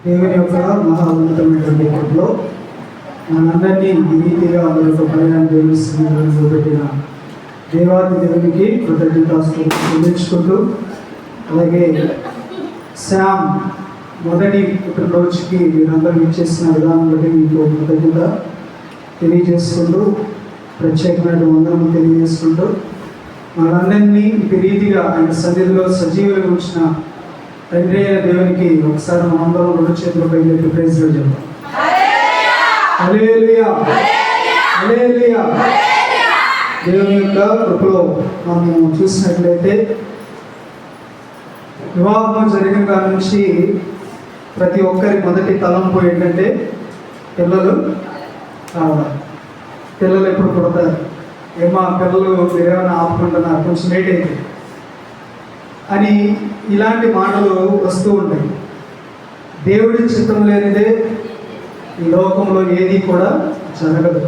దేవుని యొక్క మహా ఉన్నతమైనటువంటి కృపలో మనందరినీ ఈ రీతిగా మరొక ప్రయాణం పెట్టిన దేవాది దేవునికి కృతజ్ఞతాస్తుతులు చెల్లించుకుంటూ, అలాగే శ్యామ్ మొదటి రోజుకి మీరందరూ ఇచ్చేసిన విధానం బట్టి మీకు కృతజ్ఞత తెలియజేసుకుంటూ, ప్రత్యేకమైన వందనము తెలియజేసుకుంటూ, మనందరినీ ఈ రీతిగా ఆయన సన్నిధిలో సజీవులు ఉంచిన తండ్రి అయిన దేవునికి ఒకసారి మనందరం రెండు చేతులపై ప్రైజ్లో చెప్తాం. హల్లెలూయా, హల్లెలూయా. దేవుని యొక్క కృపలో మనం చూసినట్లయితే వివాహం జరిగిన కాడ నుంచి ప్రతి ఒక్కరి మొదటి తలంపు ఏంటంటే పిల్లలు కావాలి. పిల్లలు ఎప్పుడు పుడతారు, ఏమా పిల్లలు మీరేమైనా ఆపుకుంటున్నారు, కొంచెం లేట్ అయితే అని ఇలాంటి మాటలు వస్తూ ఉంటాయి. దేవుడి చిత్తం లేనిదే ఈ లోకంలో ఏది కూడా జరగదు.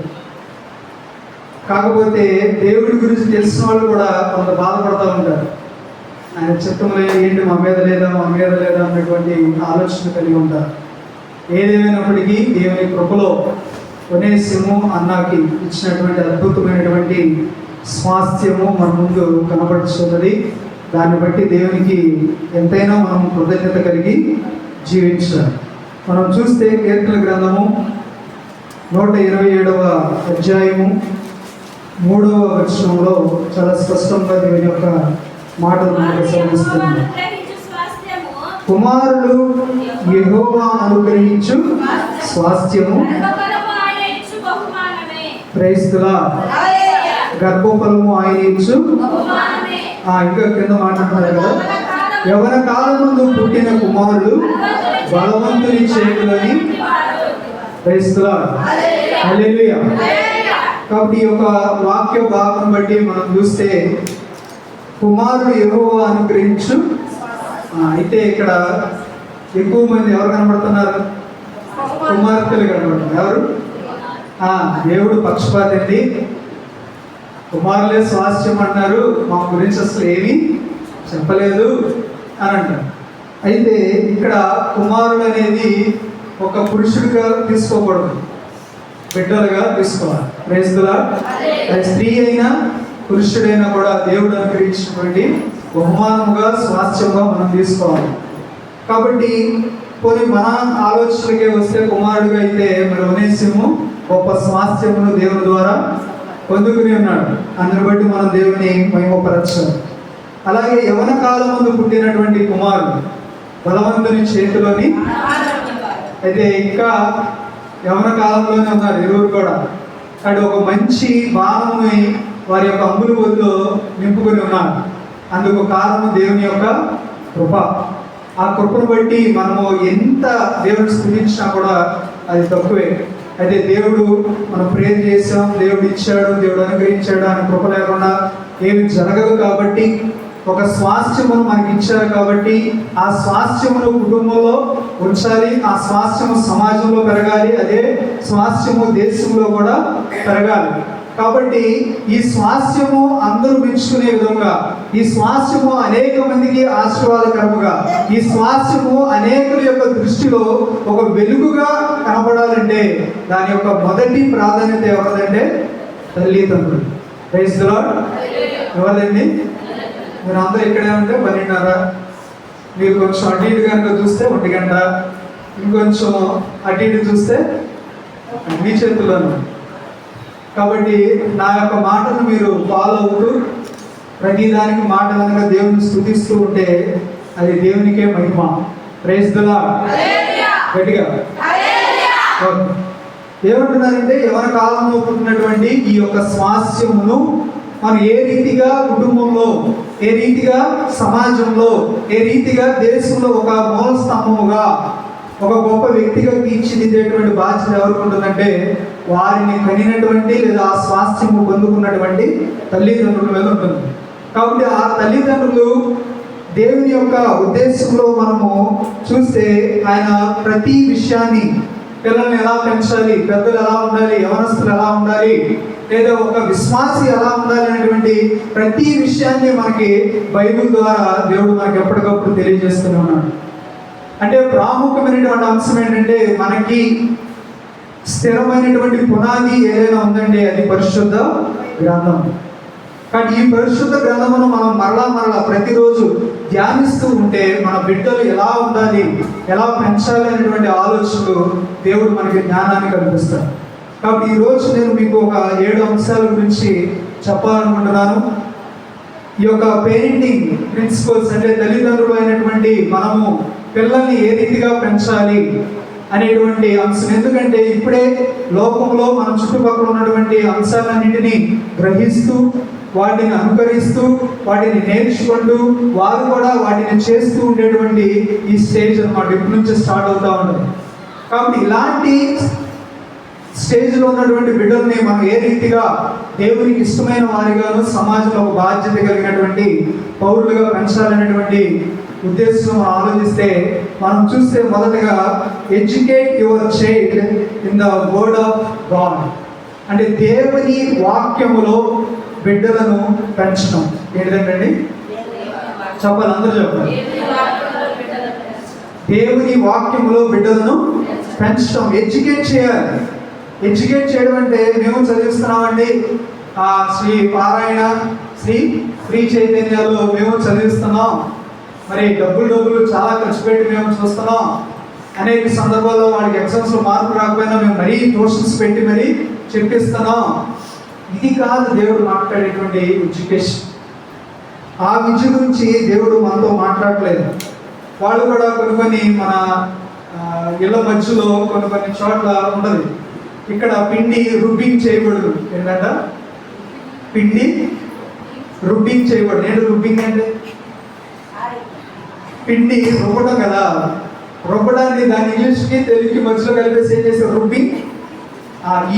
కాకపోతే దేవుడి గురించి తెలిసిన వాళ్ళు కూడా కొంత బాధపడుతూ ఉంటారు. ఆయన చిత్తంలో ఏంటి మా మీద లేదా అన్నటువంటి ఆలోచన కలిగి ఉంటారు. ఏదేమైనప్పటికీ దేవుని కృపలో ఒనేసిము అన్నకి ఇచ్చినటువంటి అద్భుతమైనటువంటి స్వాస్థ్యము మన ముందు కనబడుతున్నది. దాన్ని బట్టి దేవునికి ఎంతైనా మనం కృతజ్ఞత కలిగి జీవించాలి. మనం చూస్తే కీర్తన గ్రంథము 127వ అధ్యాయము 3వ వచనంలో చాలా స్పష్టంగా దేవుని యొక్క మాటలు మనకు శ్రమిస్తుంది. కుమారులు యెహోవా అనుగ్రహించు స్వాస్థ్యము, ప్రైజ్ ది లార్డ్, గర్భఫలము ఆయన ఇచ్చు. ఇంకా కింద మాట్లాడుతున్నారు కదా, యవ్వన కాలం ముందు పుట్టిన కుమారుడు బలవంతుని చేతులని. ప్రైజ్ ది లార్డ్, హల్లెలూయా. కాబట్టి ఈ యొక్క వాక్య భాగం బట్టి మనం చూస్తే కుమారుడు యెహోవా అనుగ్రహించు. అయితే ఇక్కడ ఎక్కువ మంది ఎవరు కనబడుతున్నారు? కుమార్తెలు కనబడుతున్నారు. ఎవరు? దేవుడు పక్షపాతి అండి, కుమారులే స్వాస్థ్యం అన్నారు, మా గురించి అసలు ఏమీ చెప్పలేదు అని అంటారు. అయితే ఇక్కడ కుమారుడు అనేది ఒక పురుషుడిగా తీసుకోకూడదు, బిడ్డలుగా తీసుకోవాలి. Praise the Lord. అది స్త్రీ అయినా పురుషుడైనా కూడా దేవుడు అనుగ్రహించినటువంటి బహుమానముగా స్వాస్థ్యంగా మనం తీసుకోవాలి. కాబట్టి కొన్ని మన ఆలోచనలకే వస్తే కుమారుడిగా అయితే మరి ఒనేసిము గొప్ప స్వాస్థ్యమును దేవుని ద్వారా పొందుకుని ఉన్నాడు. అందుని బట్టి మనం దేవుని మహిమపరచాలి. అలాగే యవ్వన కాలం ముందు పుట్టినటువంటి కుమారుడు బలవంతుని చేతిలోని. అయితే ఇంకా యవ్వన కాలంలోనే ఉన్నారు ఇరువురు కూడా. అటు ఒక మంచి బాణముని వారి యొక్క అంబుల బొద్దులో నింపుకొని ఉన్నారు. అందుకు కారణము దేవుని యొక్క కృప. ఆ కృపను బట్టి మనము ఎంత దేవుడిని స్తుతించినా కూడా అది తక్కువే. అయితే దేవుడు మనం ప్రేర్ చేసాం, దేవుడు ఇచ్చాడు, దేవుడు అనుగ్రహించాడు అని కృప లేకుండా ఏమి జరగదు. కాబట్టి ఒక స్వాస్థ్యమును మనకి ఇచ్చారు కాబట్టి ఆ స్వాస్థ్యమును కుటుంబంలో ఉంచాలి, ఆ స్వాస్థ్యము సమాజంలో పెరగాలి, అదే స్వాస్థ్యము దేశంలో కూడా పెరగాలి. కాబట్టి ఈ స్వాస్థ్యము అందరూ మెచ్చుకునే విధంగా, ఈ స్వాస్థ్యము అనేక మందికి ఆశీర్వాదకరముగా, ఈ స్వాస్థ్యము అనేకుల యొక్క దృష్టిలో ఒక వెలుగుగా కనపడాలంటే దాని యొక్క మొదటి ప్రాధాన్యత ఎవరిదంటే తల్లిదండ్రులు. Praise the lord. ఎవరిదండి? మీరు అందరూ ఇక్కడే ఉంటే 12:30, మీరు కొంచెం అటు ఇటు కనుక చూస్తే 1 గంట, ఇంకొంచెం అటు ఇటు చూస్తే మీ చేతుల్లోనూ. కాబట్టి నా యొక్క మాటను మీరు ఫాలో అవుతూ ప్రతిదానికి మాట కనుక దేవుని స్తుతిస్తూ ఉంటే అది దేవునికే మహిమ. Praise the lord. గట్టిగా ఏమంటున్నారంటే యవ్వన కాలంలో పుట్టినటువంటి ఈ యొక్క స్వాస్థ్యమును మనం ఏ రీతిగా కుటుంబంలో, ఏ రీతిగా సమాజంలో, ఏ రీతిగా దేశంలో ఒక మూల స్తంభముగా, ఒక గొప్ప వ్యక్తిగా తీర్చిదిద్దేటువంటి బాధ్యత ఎవరికి ఉంటుందంటే వారిని కనినటువంటి లేదా ఆ స్వాస్థ్యము పొందుకున్నటువంటి తల్లిదండ్రుల మీద ఉంటుంది. కాబట్టి ఆ తల్లిదండ్రులు దేవుని యొక్క ఉద్దేశంలో మనము చూస్తే ఆయన ప్రతి విషయాన్ని, పిల్లల్ని ఎలా పెంచాలి, పెద్దలు ఎలా ఉండాలి, యవనస్తులు ఎలా ఉండాలి, లేదా ఒక విశ్వాసి ఎలా ఉండాలి అనేటువంటి ప్రతి విషయాన్ని మనకి బైబిల్ ద్వారా దేవుడు మనకి ఎప్పటికప్పుడు తెలియజేస్తూనే ఉన్నాడు. అంటే ప్రాముఖ్యమైనటువంటి అంశం ఏంటంటే, మనకి స్థిరమైనటువంటి పునాది ఏదైనా ఉందంటే అది పరిశుద్ధ గ్రంథం. కానీ ఈ పరిశుద్ధ గ్రంథమును మనం మరలా ప్రతిరోజు ధ్యానిస్తూ ఉంటే మన బిడ్డలు ఎలా ఉండాలి, ఎలా పెంచాలి అనేటువంటి ఆలోచనలు దేవుడు మనకి జ్ఞానాన్ని కల్పిస్తాడు. కాబట్టి ఈరోజు నేను మీకు ఒక 7 అంశాల గురించి చెప్పాలనుకుంటున్నాను. ఈ యొక్క పేరెంటింగ్ ప్రిన్సిపల్స్, అంటే తల్లిదండ్రులు అయినటువంటి మనము పిల్లల్ని ఏ రీతిగా పెంచాలి అనేటువంటి అంశం. ఎందుకంటే ఇప్పుడే లోకంలో మన చుట్టుపక్కల ఉన్నటువంటి అంశాలన్నింటినీ గ్రహిస్తూ, వాటిని అనుకరిస్తూ, వాటిని నేర్చుకుంటూ, వారు కూడా వాటిని చేస్తూ ఉండేటువంటి ఈ స్టేజ్ అన్నమాట. ఇప్పటి నుంచి స్టార్ట్ అవుతూ ఉంటుంది. కాబట్టి ఇలాంటి స్టేజ్లో ఉన్నటువంటి బిడ్డల్ని మనం ఏ రీతిగా దేవునికి ఇష్టమైన వారిగాను, సమాజంలో ఒక బాధ్యత కలిగినటువంటి పౌరులుగా పెంచాలనేటువంటి ఉద్దేశంలో మనం ఆలోచిస్తే, మనం చూస్తే మొదటగా educate your child in the word of God. అంటే దేవుని వాక్యములో బిడ్డలను పెంచడం. ఏంటండి చెప్పాలి, అందరూ చెప్పాలి. దేవుని వాక్యములో బిడ్డలను పెంచడం, ఎడ్యుకేట్ చేయాలి. ఎడ్యుకేట్ చేయడం అంటే మేము చదివిస్తున్నామండి, శ్రీ పారాయణ, శ్రీ చైతన్యాలు మేము చదివిస్తున్నాం, మరి డబ్బులు చాలా ఖర్చు పెట్టి మేము చూస్తున్నాం. అనేక సందర్భాల్లో వాడికి ఎగ్జామ్స్లో మార్కులు రాకపోయినా మేము మరీ ట్యూషన్స్ పెట్టి మరీ చెప్పిస్తున్నాం. ఇది కాదు దేవుడు మాట్లాడేటువంటి ఎడ్యుకేషన్. ఆ విద్య గురించి దేవుడు మనతో మాట్లాడలేదు. వాళ్ళు కూడా కొన్ని మన ఇళ్ళ మధ్యలో కొన్ని చోట్ల ఉండదు. ఇక్కడ పిండి రుబ్బింగ్ చేయకూడదు. ఏంటంట పిండి రుబ్బింగ్ చేయకూడదు. ఏంటి రుబ్బింగ్ అంటే? పిండి రుబ్బడం కదా. రుబ్బడాన్ని దాని ఇంగ్లీష్కి తెలుగుకి మధ్యలో కలిపేసి ఏం చేస్తారు? రుబ్బింగ్.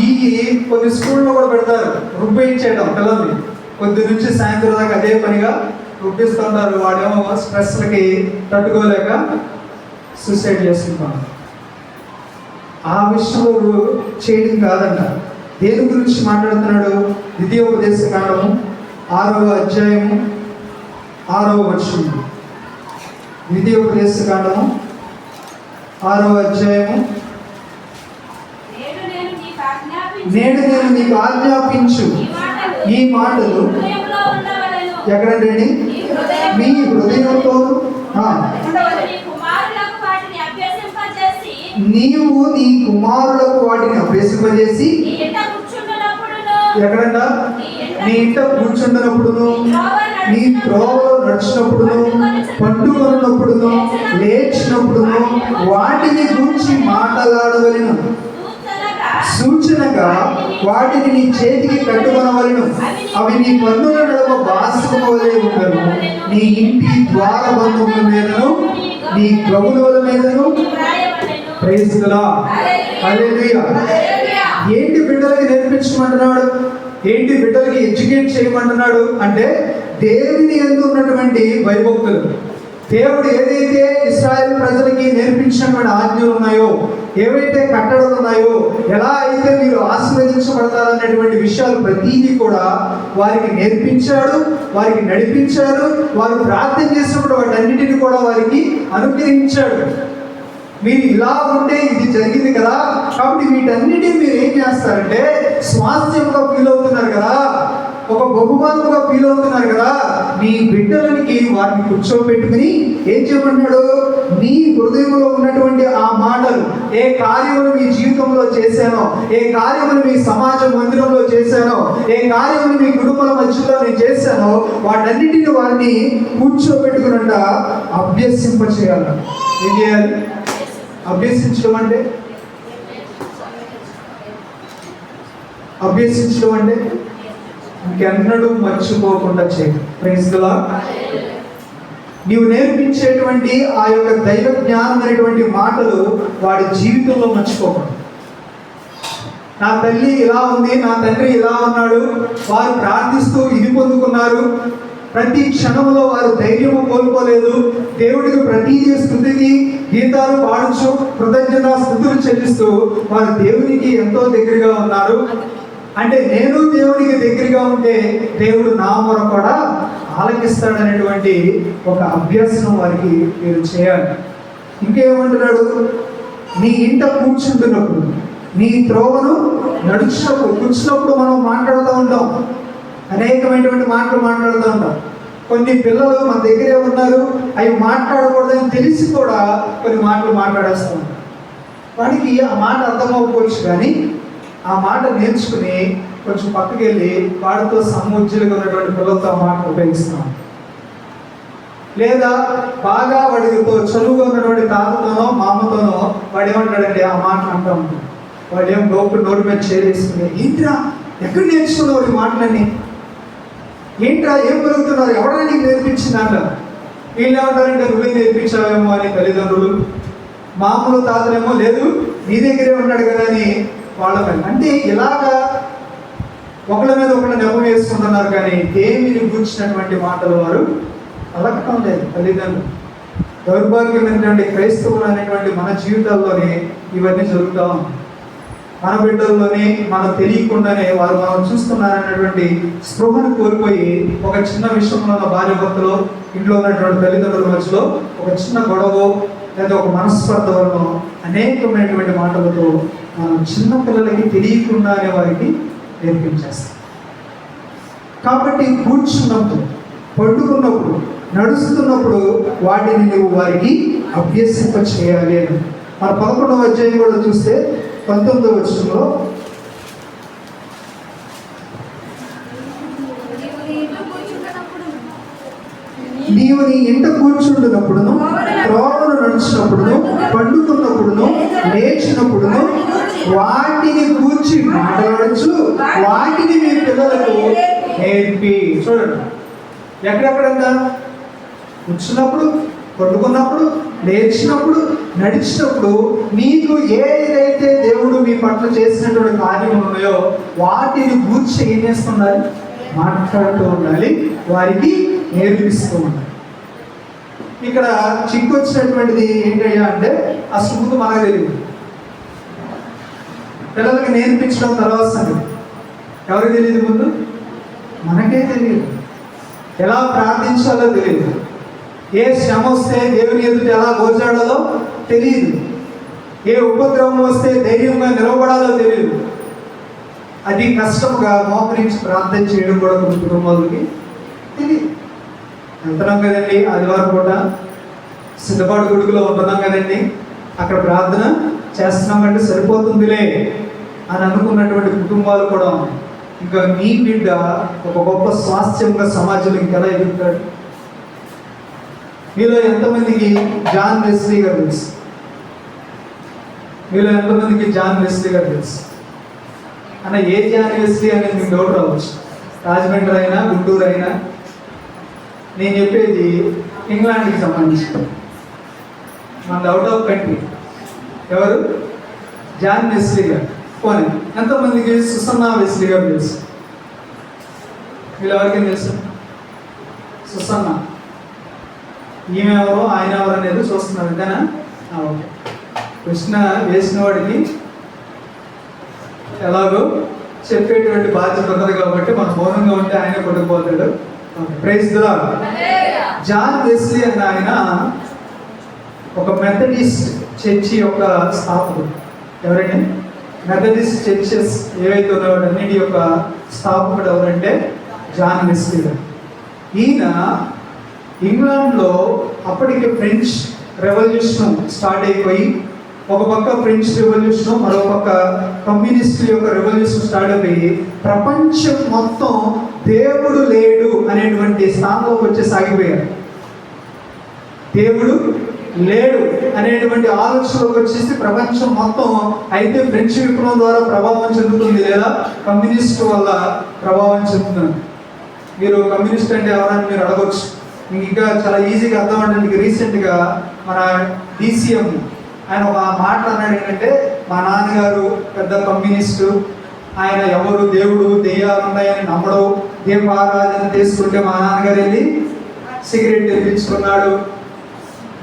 ఈ కొన్ని స్కూల్లో కూడా పెడతారు రుబ్బించేయడం పిల్లల్ని. కొద్ది నుంచి సాయంత్రం దాకా అదే పనిగా రుబ్బిస్తుంటారు. వాడేమో స్ట్రెస్లకి తట్టుకోలేక సూసైడ్ చేసుకుంటాను. ఆ విషయంలో చేయడం కాదంట. దేని గురించి మాట్లాడుతున్నాడు? ద్వితీయోపదేశకాండము 6వ అధ్యాయము 6వ వచనం. ద్వితీయోపదేశకాండము 6వ అధ్యాయము. నేడు నేను నీకు ఆజ్ఞాపించు ఈ మాటలు ఎక్కడండి? మీ హృదయంతో నీవు నీ కుమారులకు వాటిని అభ్యసింపజేసి, ఎక్కడంట? నీ ఇంట కూర్చుంటున్నప్పుడును, నీ త్రోవలో నడిచినప్పుడును, పండుకొన్నప్పుడును, లేచినప్పుడును వాటిని గురించి మాట్లాడవలెను. సూచనగా వాటిని నీ చేతికి కట్టుకొనవలెను. అవి నీ పన్నుల నడుమ బాసికము వలె ఉండను. నీ ఇంటి ద్వారబంధముల మీదను, నీ గౌరవుల మీదను. Praise the lord. హల్లెలూయా. ఏంటి బిడ్డలకి నేర్పించమంటున్నాడు? ఏంటి బిడ్డలకి ఎడ్యుకేట్ చేయమంటున్నాడు అంటే, దేవుని యందు ఉన్నటువంటి భయభక్తులు, దేవుడు ఏదైతే ఇశ్రాయేలు ప్రజలకి నేర్పించినటువంటి ఆజ్ఞలు ఉన్నాయో, ఏవైతే కట్టడలు ఉన్నాయో, ఎలా అయితే మీరు ఆశీర్వదించబడతారనేటువంటి విషయాలు ప్రతీదీ కూడా వారికి నేర్పించాడు, వారికి నడిపించాడు. వారు ప్రార్థన చేసినప్పుడు వాటన్నిటిని కూడా వారికి అనుగ్రహించాడు. మీరు ఇలా ఉంటే ఇది జరిగింది కదా, కాబట్టి వీటన్నిటిని మీరు ఏం చేస్తారంటే స్వాస్థ్యంగా ఫీల్ అవుతున్నారు కదా, ఒక బహుమానంగా ఫీల్ అవుతున్నారు కదా. మీ బిడ్డలకి వారిని కూర్చోబెట్టుకుని ఏం చెప్పన్నాడు? మీ హృదయంలో ఉన్నటువంటి ఆ మాటలు, ఏ కార్యములు మీ జీవితంలో చేశానో, ఏ కార్యములు మీ సమాజ మందిరంలో చేశానో, ఏ కార్యములు మీ కుటుంబాల మధ్యలో నేను చేశానో, వాటన్నిటిని వారిని కూర్చోబెట్టుకున్నట్ట అభ్యసింప చేయాలి. ఏం చేయాలి? అభ్యసించడం అంటే ఇంకెన్నడూ మర్చిపోకుండా చేయాలి. Praise the Lord. నీవు నేర్పించేటువంటి ఆ యొక్క దైవ జ్ఞానం అనేటువంటి మాటలు వాడి జీవితంలో మర్చిపోకూడదు. నా తల్లి ఇలా ఉంది, నా తండ్రి ఇలా ఉన్నాడు, వారు ప్రార్థిస్తూ ఇది పొందుకున్నారు, ప్రతి క్షణంలో వారు ధైర్యము కోల్పోలేదు, దేవుడికి ప్రతీది స్తుతికి గీతాలు పాడుచు కృతజ్ఞత స్తుతులు చెల్లిస్తూ వారు దేవునికి ఎంతో దగ్గరగా ఉన్నారు. అంటే నేను దేవునికి దగ్గరగా ఉంటే దేవుడు నా మొర కూడా ఆలకిస్తాడనేటువంటి ఒక అభ్యాసం వారికి మీరు చేయాలి. ఇంకేమంటున్నాడు? నీ ఇంట కూర్చుంటున్నప్పుడు, నీ త్రోవను నడుచినప్పుడు, కూర్చున్నప్పుడు మనం మాట్లాడుతూ ఉంటాం, అనేకమైనటువంటి మాటలు మాట్లాడుతూ ఉంటాం. కొన్ని పిల్లలు మన దగ్గరే ఉన్నారు, అవి మాట్లాడకూడదని తెలిసి కూడా కొన్ని మాటలు మాట్లాడేస్తూ ఉంటాం. వాడికి ఆ మాట అర్థం అవ్వకపోవచ్చు, కానీ ఆ మాట నేర్చుకుని కొంచెం పక్కకి వెళ్ళి వాడితో సముజ్జులుగా ఉన్నటువంటి పిల్లలతో ఆ మాట ఉపయోగిస్తాం. లేదా బాగా వాడితో చదువుగా ఉన్నటువంటి తాతతోనో మామతోనో వాడు ఏమంటాడండి ఆ మాటలు అంటూ ఉంటాడు. వాడు ఏం నోటి మీద చేరేసుకుని, ఏంట్రా ఎక్కడ నేర్చుకున్నావు ఈ మాటలన్నీ, ఏంట్రా ఏం పెరుగుతున్నారు, ఎవరైనా నీకు నేర్పించింది అంటారు. వీళ్ళు ఏమంటారంటే నువ్వే నేర్పించావేమో అని తల్లిదండ్రులు, మామూలు తాతలేమో లేదు నీ దగ్గరే ఉన్నాడు కదా అని వాళ్ళ అంటే ఇలాగా ఒకళ్ళ మీద ఒకళ్ళ నెపం వేసుకుంటున్నారు. కానీ దేవుని గురించినటువంటి మాటలు వారు అలకటం లేదు. తల్లిదండ్రులు దౌర్భాగ్యమైనటువంటి క్రైస్తవులు అనేటువంటి మన జీవితాల్లోనే ఇవన్నీ జరుగుతూ ఉన్నాయి. మన బిడ్డల్లోనే మనం తెలియకుండానే వారు మనం చూస్తున్నారనేటువంటి స్పృహను కోల్పోయి ఒక చిన్న విషయంలో ఉన్న భార్య భర్తలో, ఇంట్లో ఉన్నటువంటి తల్లిదండ్రుల మధ్యలో ఒక చిన్న గొడవ లేదా ఒక మనస్పర్ధ వల్ల అనేకమైనటువంటి మాటలతో మనం చిన్న పిల్లలకి తెలియకుండానే వారికి నేర్పించేస్తాం. కాబట్టి కూర్చున్నప్పుడు, పడుకున్నప్పుడు, నడుస్తున్నప్పుడు వాటిని నువ్వు వారికి అభ్యసింప చేయాలి అని. మన 11వ అధ్యాయం కూడా చూస్తే 19వ వచనంలో నీవు నీ ఇంట కూర్చుంటున్నప్పుడును, త్రోవను నడుచినప్పుడును, పండుకున్నప్పుడును, లేచినప్పుడును వాటిని కూర్చి మాట్లాడచ్చు, వాటిని మీ పిల్లలకు నేర్పి. చూడండి, ఎక్కడెక్కడంతా కూర్చున్నప్పుడు, పండుకున్నప్పుడు, లేచినప్పుడు, నడిచినప్పుడు మీకు ఏదైతే దేవుడు మీ పట్ల చేసినటువంటి కార్యములు ఉన్నాయో వాటిని గూర్చి ఏం చేస్తుండాలి? మాట్లాడుతూ ఉండాలి, వారికి నేర్పిస్తూ ఉండాలి. ఇక్కడ చిక్కొచ్చినటువంటిది ఏంటయ్యా అంటే అసలు ముందు మనకు తెలియదు, పిల్లలకి నేర్పించడం తర్వాత సంగతి. ఎవరికి తెలియదు? ముందు మనకే తెలియదు. ఎలా ప్రార్థించాలో తెలియదు, ఏ శ్రమ వస్తే దేవుని ఎదుట ఎలా గోచాడాలో తెలియదు, ఏ ఉపద్రవం వస్తే ధైర్యంగా నిలబడాలో తెలియదు. అది కష్టంగా మోకరించి ప్రార్థన చేయడం కూడా కొన్ని కుటుంబాలకి తెలియదు. వెళ్తున్నాం కదండి, ఆదివారం పూట సిద్ధపాటు గుడుగులో ఉంటున్నాం కదండి, అక్కడ ప్రార్థన చేస్తున్నామంటే సరిపోతుందిలే అని అనుకున్నటువంటి కుటుంబాలు కూడా ఉన్నాయి. ఇంకా మీ బిడ్డ ఒక గొప్ప స్వాస్థ్యంగా సమాజంలో ఇంకెలా ఎదుగుతాడు? మీలో ఎంతమందికి జాన్ వెస్లీ గారు తెలుసు? మీలో ఎంతమందికి జాన్ వెస్లీ గారు తెలుసు? అన్న ఏ జాన్ వెస్లీ అనేది మీకు డౌట్ రావచ్చు. రాజమండ్రి అయినా, గుంటూరు అయినా. నేను చెప్పేది ఇంగ్లాండ్కి సంబంధించి, మన అవుట్ ఆఫ్ కంట్రీ. ఎవరు? జాన్ వెస్లీ గారు. పోనీ ఎంతమందికి సుసన్నా వెస్లీ గారు తెలుసు? వీళ్ళు ఎవరికైనా తెలుసు? సుసన్నా, ఈమె ఎవరో ఆయన ఎవరు అనేది చూస్తున్నారు అంతేనా? ఓకే. కృష్ణ వేసిన వాడికి ఎలాగో చెప్పేటువంటి బాధ్యత ఉన్నది కాబట్టి మనం మౌనంగా ఉంటే ఆయన కొట్టుకుపోతాడు. Praise the lord. John Wesley అన్న ఆయన ఒక మెథడిస్ట్ చర్చి యొక్క స్థాపకుడు. ఎవరండి? మెథడిస్ట్ చర్చెస్ ఏవైతే ఉన్నాయో అన్నిటి యొక్క స్థాపకుడు ఎవరంటే జాన్ వెస్లీ గారు. ఈయన ఇంగ్లాండ్లో అప్పటికి ఫ్రెంచ్ రెవల్యూషన్ స్టార్ట్ అయిపోయి, ఒక పక్క ఫ్రెంచ్ రెవల్యూషన్, మరో పక్క కమ్యూనిస్టుల యొక్క రెవల్యూషన్ స్టార్ట్ అయిపోయి ప్రపంచం మొత్తం దేవుడు లేడు అనేటువంటి స్థానంలోకి వచ్చి సాగిపోయారు. దేవుడు లేడు అనేటువంటి ఆలోచనలోకి వచ్చేసి ప్రపంచం మొత్తం అయితే ఫ్రెంచ్ విప్లవం ద్వారా ప్రభావం చెందుతుంది, లేదా కమ్యూనిస్ట్ వల్ల ప్రభావం చెందుతుంది. మీరు కమ్యూనిస్ట్ అంటే ఎవరని మీరు అడగవచ్చు. మీకు ఇంకా చాలా ఈజీగా అర్థం అవడానికి రీసెంట్గా మన DCM ఆయన ఒక మాట అన్నాడు ఏంటంటే, మా నాన్నగారు పెద్ద కమ్యూనిస్టు, ఆయన ఎవరు దేవుడు దెయ్యాలు ఉన్నాయని నమ్మడు, దీపారాధన చేసుకుంటే మా నాన్నగారు వెళ్ళి సిగరెట్ తెప్పించుకున్నాడు,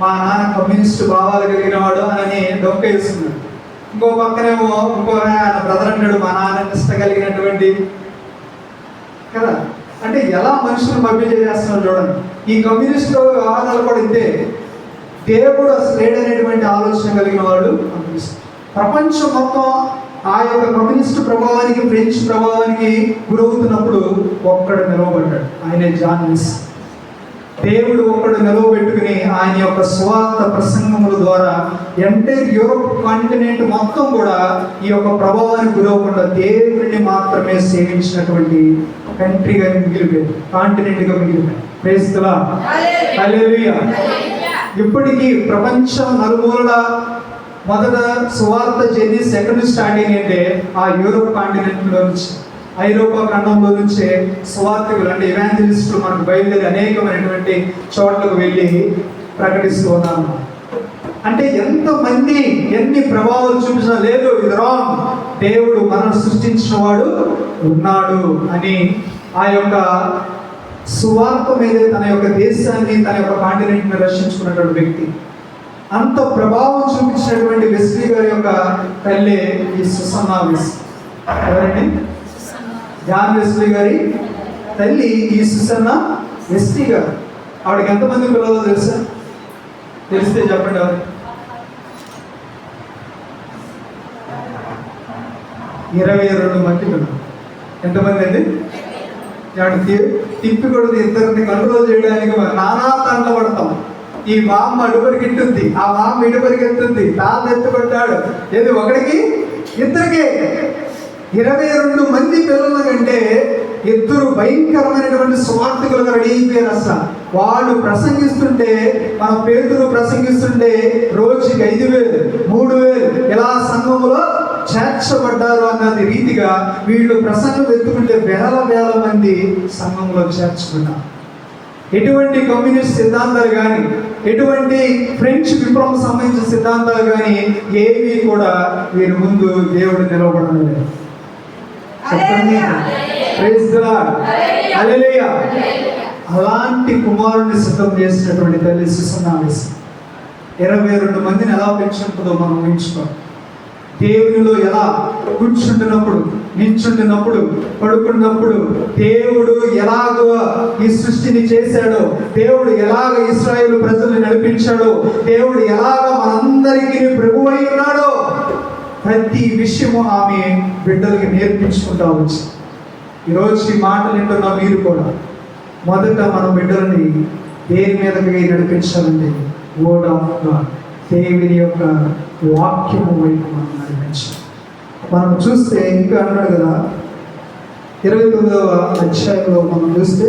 మా నాన్న కమ్యూనిస్టు భావాలు కలిగిన వాడు అని డొక్క వేస్తున్నాడు. ఇంకో పక్కనేమో ఇంకో ఆయన బ్రదర్ అంటాడు, మా నాన్న నిష్ట కలిగినటువంటి కదా. అంటే ఎలా మనుషులు మభ్య చేస్తున్నారు చూడండి. ఈ కమ్యూనిస్టు వ్యవహారాలు కూడా ఇంతే. దేవుడు అసలు లేడనేటువంటి ఆలోచన కలిగిన వాళ్ళు కమ్యూనిస్ట్. ప్రపంచం మొత్తం ఆ యొక్క కమ్యూనిస్ట్ ప్రభావానికి, ఫ్రెంచ్ ప్రభావానికి గురవుతున్నప్పుడు ఒక్కడు నిలవబడ్డాడు, ఆయనే జాన్ వెస్లీ. దేవుడు ఒక్కడు నిలవబెట్టుకుని ఆయన యొక్క స్వార్థ ప్రసంగముల ద్వారా ఎంటైర్ యూరోప్ కాంటినెంట్ మొత్తం కూడా ఈ యొక్క ప్రభావానికి గురవకుండా దేవుడిని మాత్రమే సేవించినటువంటి కంట్రీగా మిగిలిపోయింది, కాంటినెంట్గా మిగిలిపోయింది. ప్రైజ్ ది లార్డ్, హల్లెలూయా. ఇప్పటికీ ప్రపంచం నలుమూలల మొదట సువార్త జర్నీ సెకండ్ స్టార్ట్ అయ్యిందంటే ఆ యూరోప్ కాంటినెంట్లో నుంచి, ఐరోపా ఖండంలో నుంచే సువార్తికులు అంటే ఇవాంజలిస్టులు మనకు బయలుదేరి అనేకమైనటువంటి చోట్లకు వెళ్ళి ప్రకటిస్తూ ఉన్నారు. అంటే ఎంతమంది ఎన్ని ప్రభావాలు చూపించినా లేదు, ఇది రాంగ్, దేవుడు మనం సృష్టించిన వాడు ఉన్నాడు అని ఆ యొక్క సువార్త మీద తన యొక్క దేశాన్ని, తన యొక్క కాంటినెంట్ని రక్షించుకున్నటువంటి వ్యక్తి, అంత ప్రభావం చూపించినటువంటి వెస్లీ గారి యొక్క తల్లి ఈ సుసన్నా వెస్లీ. ఎవరండి? జాన్ వెస్లీ గారి తల్లి ఈ సుసన్నా వెస్లీ గారు. ఆవిడకి ఎంతమంది పిల్లలు తెలుసా? తెలిస్తే చెప్పండి. ఎవరు? 22 మంది పిల్లలు. ఎంతమంది అండి? తిప్పి కొడుకు ఇద్దరిని కంట్రోల్ చేయడానికి నానా తండ్ల పడతాం. ఈ బామ్మ అడుగురికి ఎత్తుంది, ఆ బామ్మ ఇడుగురికి ఎత్తుంది, తాత ఎత్తుకుంటాడు. ఏది ఒకడికి ఇద్దరికే 22 మంది పిల్లల కంటే ఇద్దరు భయంకరమైనటువంటి స్వార్థకులుగా రెడీ అయిపోయారు. అసలు వాళ్ళు ప్రసంగిస్తుంటే, మన పేతురు ప్రసంగిస్తుంటే రోజుకి 5,000, 3,000 ఇలా సంఘములో చేర్చబడ్డారు అన్నది రీతిగా వీళ్ళు ప్రసంగం ఎత్తుకుంటే వేల వేల మంది సంఘంలో చేర్చుకున్నారు. ఎటువంటి కమ్యూనిస్ట్ సిద్ధాంతాలు కానీ, ఎటువంటి ఫ్రెంచ్ విప్లవం సంబంధించిన సిద్ధాంతాలు కానీ ఏవి కూడా వీరి ముందు దేవుడు నిలవబడడం లేదు. చెప్పండి, ప్రైజ్ ది లార్డ్, హల్లెలూయా. అలాంటి కుమారుడిని సిద్ధం చేసినటువంటి తల్లి సుసన్నా వెస్లీ 22 మందిని ఎలా పెంచుంటుందో మనం ఊహించుకోవాలి. దేవునిలో ఎలా కూర్చుంటున్నప్పుడు, నించుంటున్నప్పుడు, పడుకున్నప్పుడు దేవుడు ఎలాగో ఈ సృష్టిని చేశాడో, దేవుడు ఎలాగ ఇశ్రాయేలు ప్రజల్ని నడిపించాడో, దేవుడు ఎలాగ మనందరికీ ప్రభువై ఉన్నాడో ప్రతి విషయము ఆమె బిడ్డలకి నేర్పించుకుంటా వచ్చి ఈరోజు ఈ మాటలు వింటున్న మీరు కూడా మొదట మన బిడ్డలని దేని మీదకి నడిపించాలంటే వర్డ్ ఆఫ్ గాడ్, దేవుని యొక్క వాక్యము వైపు మనం నడిపించాలి. మనం చూస్తే ఇంకా అన్నాడు కదా 29వ అధ్యాయంలో మనం చూస్తే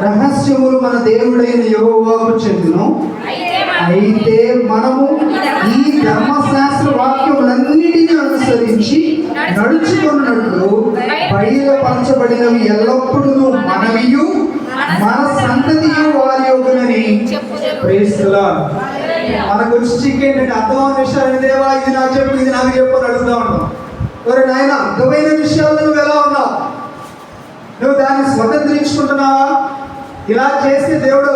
రహస్యములు మన దేవుడైన యెహోవాకు చెందును. అయితే మనము ఈ ధర్మశాస్త్ర వాక్యములన్నిటినీ అనుసరించి నడుచుకున్నట్లు బయలుపరచబడినవి ఎల్లప్పుడూ మనవియు మన సంతతియు వారి యొక్కనని. Praise the lord. మనకు వచ్చి చిక్కేంటంటే అర్థమైన విషయాలు, దేవా ఇది నాకు చెప్పు, ఇది నాకు చెప్పు అని అడుగుతా ఉంటాం. మరి నాయన అర్థమైన విషయాల్లో నువ్వు ఎలా ఉన్నావు? నువ్వు దాన్ని స్వతంత్రించుకుంటున్నావా? ఇలా చేస్తే దేవుడు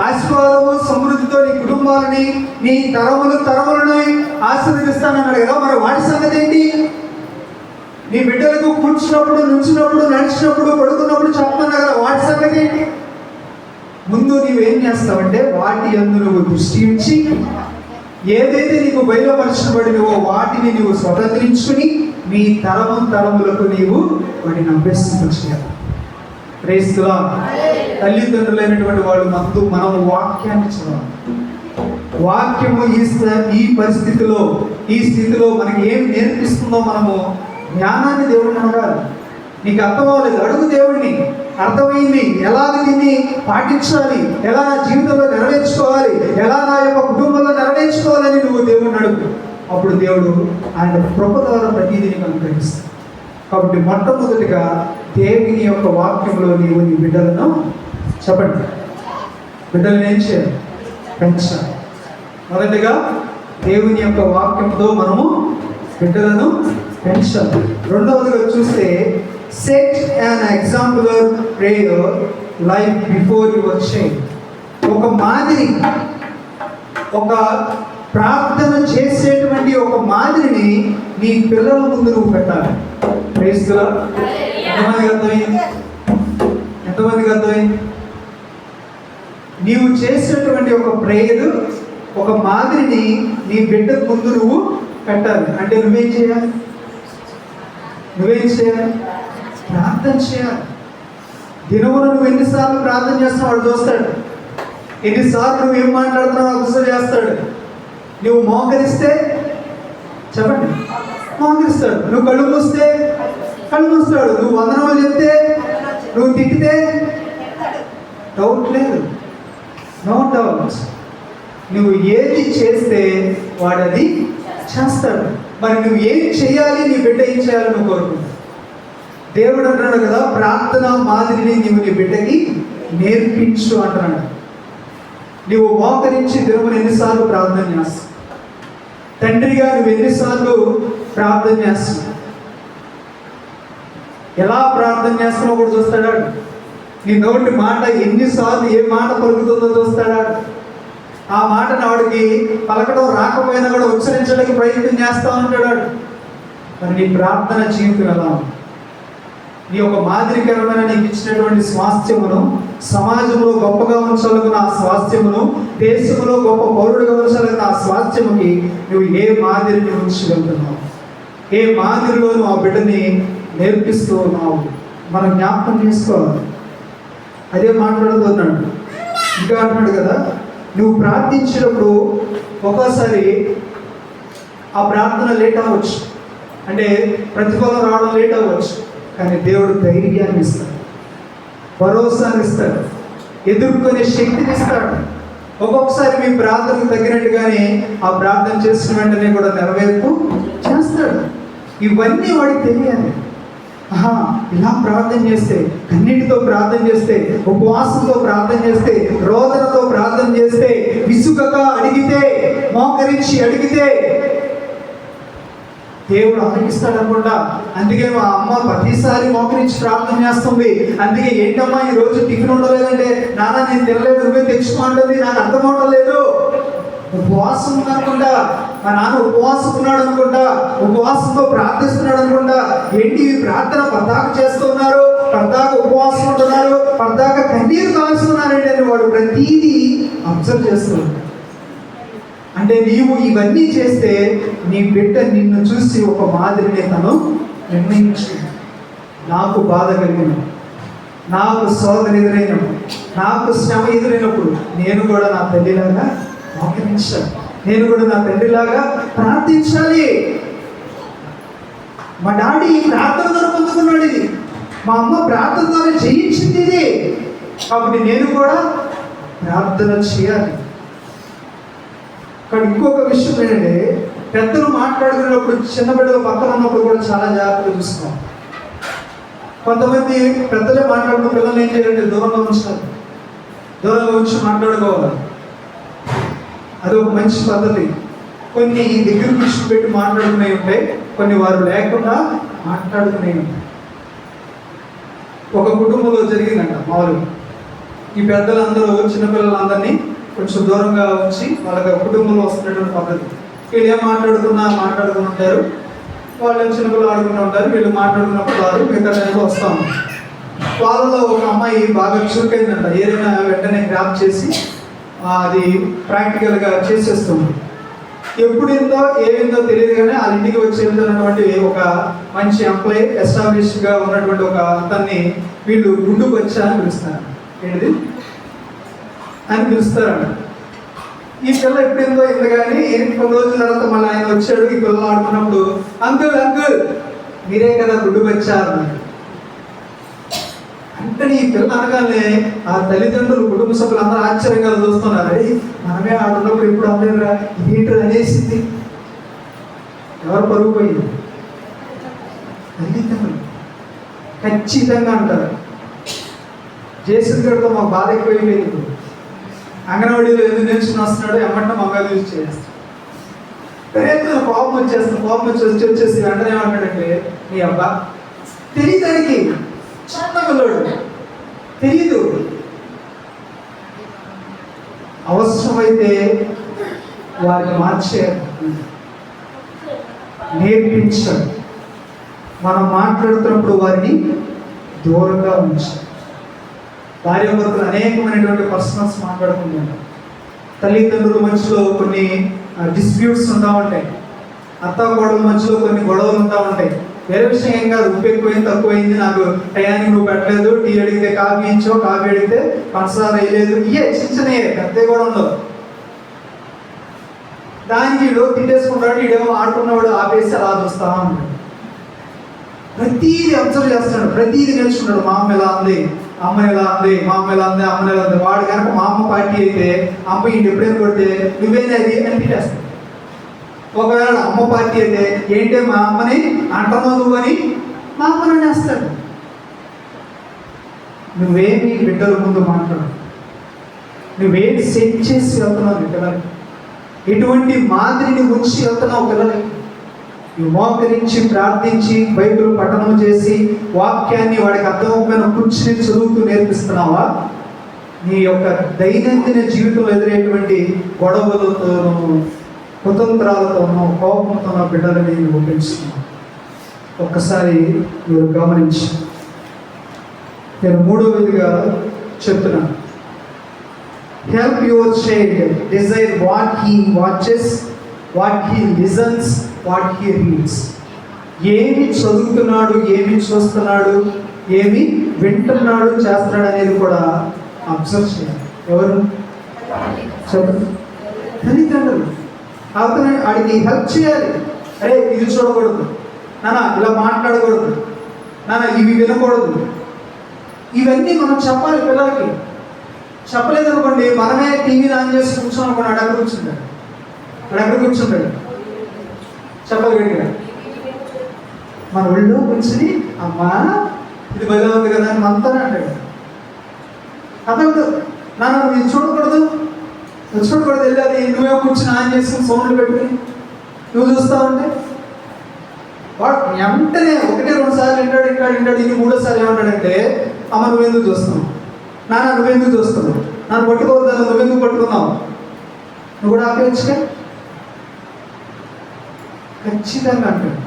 ఆశీర్వాదము సమృద్ధితో నీ కుటుంబాలని, నీ తరములను ఆశీర్వదిస్తానన్నాడు కదా. మరి వాటి సంగతి ఏంటి? నీ బిడ్డలకు కూర్చున్నప్పుడు, నుంచినప్పుడు, నడిచినప్పుడు, పడుకున్నప్పుడు చెప్పమన్నా కదా, వాటి సంగతి ఏంటి? ముందు నీవేం చేస్తావంటే వాటి యందు నువ్వు దృష్టి ఉంచి ఏదైతే నీకు బయలుపరచబడినవో వాటిని నువ్వు స్వతంత్రించుకుని నీ తరములకు నీవు వాటిని అభ్యసించాలి. Praise the lord. తల్లిదండ్రులైనటువంటి వాళ్ళు మనం వాక్యాన్ని చదవాలి. వాక్యము ఈ పరిస్థితిలో, ఈ స్థితిలో మనకి ఏం నేర్పిస్తుందో మనము జ్ఞానాన్ని దేవుడిని అడగాలి. నీకు అర్థం అవ్వలేదు, అడుగు దేవుడిని. అర్థమైంది, ఎలాగ దీన్ని పాటించాలి, ఎలా నా జీవితంలో నెరవేర్చుకోవాలి, ఎలా నా యొక్క కుటుంబంలో నెరవేర్చుకోవాలని నువ్వు దేవుడిని అడుగు. అప్పుడు దేవుడు ఆయన కృప ద్వారా ప్రతిదీ నీకు అనుగ్రహిస్తాడు. కాబట్టి మొట్టమొదటిగా దేవుని యొక్క వాక్యంలో నీవు నీ బిడ్డలను చెప్పండి, బిడ్డలను ఏం చేయాలి? పెంచాలి. మొదటిగా దేవుని యొక్క వాక్యంతో మనము బిడ్డలను పెంచాలి. రెండవదిగా చూస్తే set an exemplar prayer life before your child. ఒక మాదిరి, ఒక ప్రార్థన చేసేటువంటి ఒక మాదిరిని నీ పిల్లల ముందు నువ్వు పెట్టాలి. Praise the Lord. ఎంతమందికి అర్థమైంది? నీవు చేసేటువంటి ఒక ప్రేయర్, ఒక మాదిరిని నీ బిడ్డ ముందు నువ్వు పెట్టాలి. అంటే నువ్వేం చేయాలి? ప్రార్థన చేయాలి. దినమున నువ్వు ఎన్నిసార్లు ప్రార్థన చేస్తున్నావు వాడు చూస్తాడు. ఎన్నిసార్లు నువ్వు ఏం మాట్లాడుతున్నావు అబ్జర్వ్ చేస్తాడు. నువ్వు మోకరిస్తే చెప్పండి మోకరిస్తాడు. నువ్వు కళ్ళు మూస్తే కళ్ళు మూస్తాడు. నువ్వు వందనములు చెప్తే, నువ్వు తిట్టితే డౌట్ లేదు, నో డౌట్. నువ్వు ఏది చేస్తే వాడది చేస్తాడు. మరి నువ్వు ఏం చేయాలి, నీ బిడ్డ ఏం చేయాలి నువ్వు కోరుకుంటావు. దేవుడు అంటున్నాడు కదా, ప్రార్థన మాదిరిని నీవు నీ బిడ్డకి నేర్పించు అంటున్నాడు. నువ్వు మోకరించి దేవుని ఎన్నిసార్లు ప్రార్థన చేస్తావు? తండ్రిగా నువ్వు ఎన్నిసార్లు ప్రార్థన చేస్తున్నావు? ఎలా ప్రార్థన చేస్తున్నావు కూడా చూస్తాడా? నీ నోటి మాట ఎన్నిసార్లు ఏ మాట పలుకుతుందో చూస్తాడా? ఆ మాటను ఆవిడకి పలకడం రాకపోయినా కూడా ఉచ్చరించడానికి ప్రయత్నం చేస్తూ ఉంటాడు. మరి నీ ప్రార్థన జీవితం ఎలా ఉంది? నీ యొక్క మాదిరికరమైన నీకు ఇచ్చినటువంటి స్వాస్థ్యమును సమాజంలో గొప్పగా ఉంచాలనుకున్న ఆ స్వాస్థ్యమును, దేశంలో గొప్ప పౌరుడిగా ఉంచాలనుకున్న ఆ స్వాస్థ్యముకి నువ్వు ఏ మాదిరిని ఉంచగలుగుతున్నావు? ఏ మాదిరిలో నువ్వు ఆ బిడ్డని నేర్పిస్తూ ఉన్నావు? మనం జ్ఞాపకం చేసుకోవాలి. అదే మాట్లాడుతున్నాడు. ఇంకా అంటున్నాడు కదా, నువ్వు ప్రార్థించినప్పుడు ఒక్కోసారి ఆ ప్రార్థన లేట్ అవ్వచ్చు, అంటే ప్రతిఫలం రావడం లేట్ అవ్వచ్చు. కానీ దేవుడు ధైర్యాన్ని ఇస్తాడు, భరోసాని ఇస్తాడు, ఎదుర్కొనే శక్తిని ఇస్తాడు. ఒక్కొక్కసారి మీ ప్రార్థనకు తగినట్టుగానే ఆ ప్రార్థన చేసిన వెంటనే కూడా నెరవేర్పు చేస్తాడు. ఇవన్నీ వాడికి తెలియాలి. ఇలా ప్రార్థన చేస్తే, కన్నీటితో ప్రార్థన చేస్తే, ఉపవాసంతో ప్రార్థన చేస్తే, రోదనతో ప్రార్థన చేస్తే, విసుగగా అడిగితే, మోకరించి అడిగితే దేవుడు ఆలకిస్తాడు అనుకుంటా. అందుకే మా అమ్మ ప్రతిసారి మోకరించి ప్రార్థన చేస్తుంది. అందుకే ఏంటమ్మా ఈ రోజు టిఫిన్ ఉండలేదంటే, నాన్న నేను తినలేదు, నువ్వే తెచ్చుకోండి, నాకు అర్థం అవడం లేదు. ఉపవాసం అనుకుంటా, మా నాన్న ఉపవాసం ఉన్నాడు అనుకుంటా, ఉపవాసంతో ప్రార్థిస్తున్నాడు అనుకుంటా. ఏంటి ప్రార్థన పద్దాక చేస్తున్నారు, పద్దాక ఉపవాసం ఉంటున్నారు, పద్దాక కన్నీరు కాల్చున్నారంటే అని వాడు ప్రతీదీ అబ్జర్వ్ చేస్తున్నాడు. అంటే నీవు ఇవన్నీ చేస్తే నీ బిడ్డ నిన్ను చూసి ఒక మాదిరిని తను నిర్ణయించుకుంది. నాకు బాధ కలిగినప్పుడు, నాకు శోధన ఎదురైనప్పుడు, నాకు శ్రమ ఎదురైనప్పుడు నేను కూడా నా తల్లిలాగా మోకరించాలి, నేను కూడా నా తండ్రిలాగా ప్రార్థించాలి. మా డాడీ ప్రార్థన ద్వారా పొందుకున్నాడు ఇది, మా అమ్మ ప్రార్థన ద్వారా జయించింది ఇది, కాబట్టి నేను కూడా ప్రార్థన చేయాలి. కానీ ఇంకొక విషయం ఏంటంటే, పెద్దలు మాట్లాడుకునేటప్పుడు చిన్న బిడ్డలు పక్కన ఉన్నప్పుడు కూడా చాలా జాగ్రత్తగా చూసుకోవాలి. కొంతమంది పెద్దలే మాట్లాడుకున్న పిల్లలు ఏం చేయాలంటే దూరంగా ఉంచుతారు, దూరంగా ఉంచి మాట్లాడుకోవాలి. అది ఒక మంచి పద్ధతి. కొన్ని దగ్గర దృష్టి పెట్టి మాట్లాడుకునే ఉంటాయి, కొన్ని వారు లేకుండా మాట్లాడుకునే ఉంటాయి. ఒక కుటుంబంలో జరిగిందంట మామూలుగా. ఈ పెద్దలందరూ చిన్నపిల్లలందరినీ కొంచెం దూరంగా ఉంచి వాళ్ళకి కుటుంబంలో వస్తున్నటువంటి పద్ధతి. వీళ్ళు ఏం మాట్లాడుకుని ఉంటారు, వాళ్ళు చిన్నపిల్లలు ఆడుకుంటూ ఉంటారు, వీళ్ళు మాట్లాడుకున్నప్పుడు వారు మిగతా టైంలో వస్తూ ఉంటారు. వాళ్ళలో ఒక అమ్మాయి బాగా చురుకైందంట, ఏదైనా వెంటనే గ్రాప్ చేసి అది ప్రాక్టికల్గా చేసేస్తుంది. ఎప్పుడిందో ఏమిందో తెలియదు కానీ వాళ్ళ ఇంటికి వచ్చి వెళ్తున్నటువంటి ఒక మంచి ఎంప్లాయీ, ఎస్టాబ్లిష్గా ఉన్నటువంటి ఒక అతన్ని వీళ్ళు గుండుకు వచ్చా అని పిలుస్తారు. ఏంటిది అని పిలుస్తారంట. ఈ పిల్ల ఎప్పుడేందో ఇంత కానీ కొన్ని రోజుల తర్వాత మళ్ళీ ఆయన వచ్చాడు. ఈ పిల్లలు ఆడుకున్నప్పుడు అంకుల్ మీరే కదా గుండుకు వచ్చారు అంటే, ఈ పిల్ల అనగానే ఆ తల్లిదండ్రులు కుటుంబ సభ్యులు అందరూ ఆశ్చర్యంగా చూస్తున్నారు. అరే మనమే ఆడున్నప్పుడు ఎప్పుడు అనలేదురా, ఇదేంటి అనేసింది. ఎవరు పరుగు పోయింది? తల్లిదండ్రులు ఖచ్చితంగా అంటారు. జేసన్ గడితో మాకు బాధ ఎక్కువైపోయింది. అంగన్వాడీలో ఎందుకు నేర్చుకుని వస్తున్నాడు, ఎమ్మట మమ్మల్ని యూజ్ చేస్తాడు. కోపం వచ్చేసి వెంటనే ఏమంటాడంటే, నీ అబ్బా తెలియదానికి చిన్న పిల్లడు తెలీదు. అవసరమైతే వారిని మార్చేయాలి, నేర్పించాలి. మనం మాట్లాడుతున్నప్పుడు వారిని దూరంగా ఉంచాలి. భార్యాభర్తలు అనేకమైనటువంటి పర్సనల్స్ మాట్లాడుకుంటున్నారు. తల్లిదండ్రుల మధ్యలో కొన్ని డిస్ప్యూట్స్ ఉంటా ఉంటాయి. అత్తాకోడల మధ్యలో కొన్ని గొడవలు ఉంటా ఉంటాయి. వేరే విషయం ఏం కాదు, ఉప్పు ఎక్కువైంది తక్కువైంది, నాకు టయానికి నువ్వు పెట్టలేదు, టీ అడిగితే కాఫీ ఇచ్చావు, కాఫీ అడిగితే పంచదార వేయలేదు, ఇయే చిన్నయే, పెద్ద కూడా ఉండవు. దానికి వీడు తిట్టేసుకుంటాడు, వీడేమో ఆడుకున్నవాడు ఆపేసి అలా చూస్తా ఉంటాడు. ప్రతీది అబ్జర్వ్ చేస్తున్నాడు, ప్రతీది నేర్చుకున్నాడు. మా అమ్మ ఎలా ఉంది, అమ్మ ఎలా ఉంది, మా అమ్మ ఎలా ఉంది, అమ్మ ఎలా ఉంది. వాడు కనుక మా అమ్మ పార్టీ అయితే అమ్మ ఇంటి ఎప్పుడైనా కొడితే నువ్వేనేది అని తిట్టేస్తాడు. ఒకవేళ అమ్మ పార్టీ అయితే ఏంటే మా అమ్మని అంటున్నావు నువ్వని మా అమ్మని అనేస్తాడు. నువ్వేమి బిడ్డల ముందు మాట్లాడు, నువ్వేమి సెట్ చేసి వెళ్తున్నావు పిల్లలకి, ఎటువంటి మాదిరిని ఉంచి వెళ్తున్నావు పిల్లలకి. నువ్వు మోకరించి ప్రార్థించి బైబిల్ పఠనం చేసి వాక్యాన్ని వాడికి అర్థమైన కూర్చుని చదువుతూ నేర్పిస్తున్నావా? నీ యొక్క దైనందిన జీవితంలో ఎదురయ్యేటువంటి గొడవలతోనూ కుతంత్రాలతోనూ కోపంతోనూ బిడ్డలని నువ్వు పెంచుతున్నావు. ఒక్కసారి మీరు గమనించి, నేను మూడవదిగా చెప్తున్నాను, help your child desire what he watches, what he listens, what he reads. ఏమి చదువుతున్నాడు, ఏమి చూస్తున్నాడు, ఏమి వింటున్నాడు, చేస్తున్నాడు అనేది కూడా అబ్జర్వ్ చేయాలి. ఎవరు చెప్పండి? తల్లిదండ్రులు. అతను వాడికి హెల్ప్ చేయాలి. అరే ఇది చూడకూడదు నాన్న, ఇలా మాట్లాడకూడదు నాన్న, ఇవి వినకూడదు, ఇవన్నీ మనం చెప్పాలి పిల్లలకి. చెప్పలేదనుకోండి, మనమే టీవీ ఆన్ చేసి కూర్చొని అనుకోండి, అక్కడ కూర్చుంటాడు చెప్పాలి గట్టిగా. మన ఒళ్ళో కూర్చుని అమ్మా ఇది భలే ఉంది కదా అని మనతోనే అంటాడు. అతను నాన్న నువ్వు ఇది చూడకూడదు వెళ్ళాలి, నువ్వే కూర్చుని ఆన్ చేసుకుని సౌండ్లు పెట్టుకుని నువ్వు చూస్తా ఉంటే వాడు వెంటనే 1-2 సార్లు వింటాడు. ఇది 3వ సారి ఏమంటాడంటే, అమ్మ నువ్వెందుకు చూస్తున్నావు, నాన్న నువ్వెందుకు చూస్తున్నావు, నన్ను పట్టుకోవద్దాను, నువ్వెందుకు పట్టుకున్నావు, నువ్వు కూడా ఆపేయచ్చుగా. ఖచ్చితంగా అంటాడు.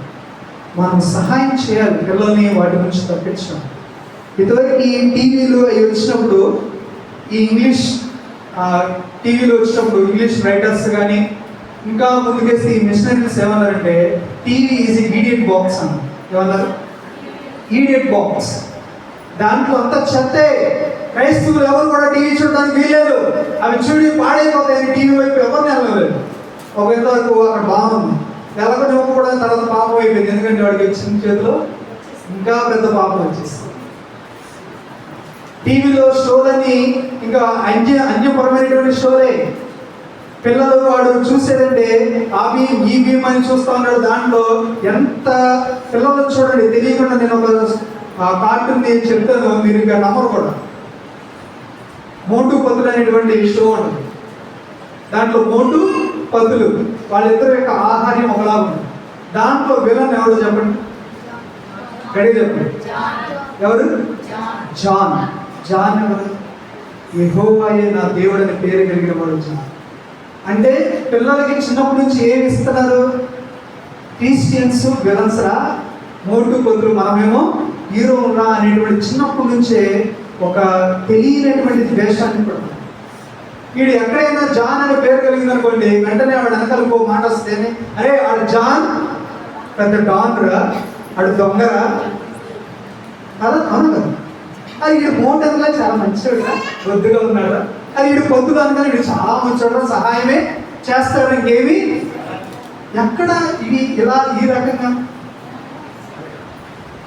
మనం సహాయం చేయాలి పిల్లల్ని వాటి నుంచి తప్పించడం. ఇదివరకు ఈ టీవీలు అవి వచ్చినప్పుడు, ఈ ఇంగ్లీష్ టీవీలో వచ్చినప్పుడు ఇంగ్లీష్ రైటర్స్ కానీ ఇంకా ముందుకేసి ఈ మిషనరీస్ ఏమన్నారంటే, టీవీ ఈజ్ ఈడియట్ బాక్స్ అన్నారు. ఏమన్నారు? Idiot box. దాంట్లో అంతా చెత్తే, క్రైస్తవులు ఎవరు కూడా టీవీ చూడడానికి వీలేదు, అవి చూడి పాడైపోతాయని టీవీ వైపు ఎవరిని వెళ్ళలేదు. ఒక ఇంతవరకు అక్కడ బాగుంది, ఎలాగో కూడా తర్వాత పాపం అయిపోయింది. ఎందుకంటే వాడికి వచ్చిన చేతిలో ఇంకా పెద్ద పాపం వచ్చేస్తుంది. టీవీలో షోలన్నీ ఇంకా అన్యపరమైనటువంటి షోలే. పిల్లలు వాడు చూసేదంటే ఆ భీమ్ ఈ భీమ్ అని చూస్తూ ఉన్నాడు. దాంట్లో ఎంత పిల్లలు చూడండి, తెలియకుండా నేను ఒక కార్టూన్ చెప్తాను, మీరు ఇంకా నమ్మరు కూడా. మోటు పతులు అనేటువంటి షో ఉంటుంది. దాంట్లో మోటు పతులు వాళ్ళిద్దరు యొక్క ఆహార్యం ఒకలా ఉంది. దాంట్లో విలన్ ఎవరు చెప్పండి, గడి చెప్పండి. ఎవరు? జాన్. జాన్ ఎవరు? యెహోవాయే నా దేవుడు అనే పేరు కలిగిన వాడు జాన్. అంటే పిల్లలకి చిన్నప్పటి నుంచి ఏమి ఇస్తున్నారు? క్రిస్టియన్స్ విలన్స్ రా, మోటు పతులు మనమేమో హీరోలు రా అనేటువంటి చిన్నప్పటి నుంచే ఒక తెలియనటువంటి ద్వేషాన్ని పడుతుంది. వీడు ఎక్కడైనా జాన్ అనే పేరు కలిగింది అనుకోండి, వెంటనే వాడు వెనకాలకు మాట వస్తేనే, అరే ఆడు జాన్ పెద్ద డాన్ రా, ఆడు దొంగరా కదా, అవును కదా. అది వీడు మోటర్లా చాలా మంచివాడురా, బొద్దుగా ఉన్నాడా, అది వీడు పొద్దుగా అనుకుని వీడు చాలా మంచివాడు, సహాయమే చేస్తాడు. ఇంకేమి ఎక్కడ ఇవి ఇలా ఈ రకంగా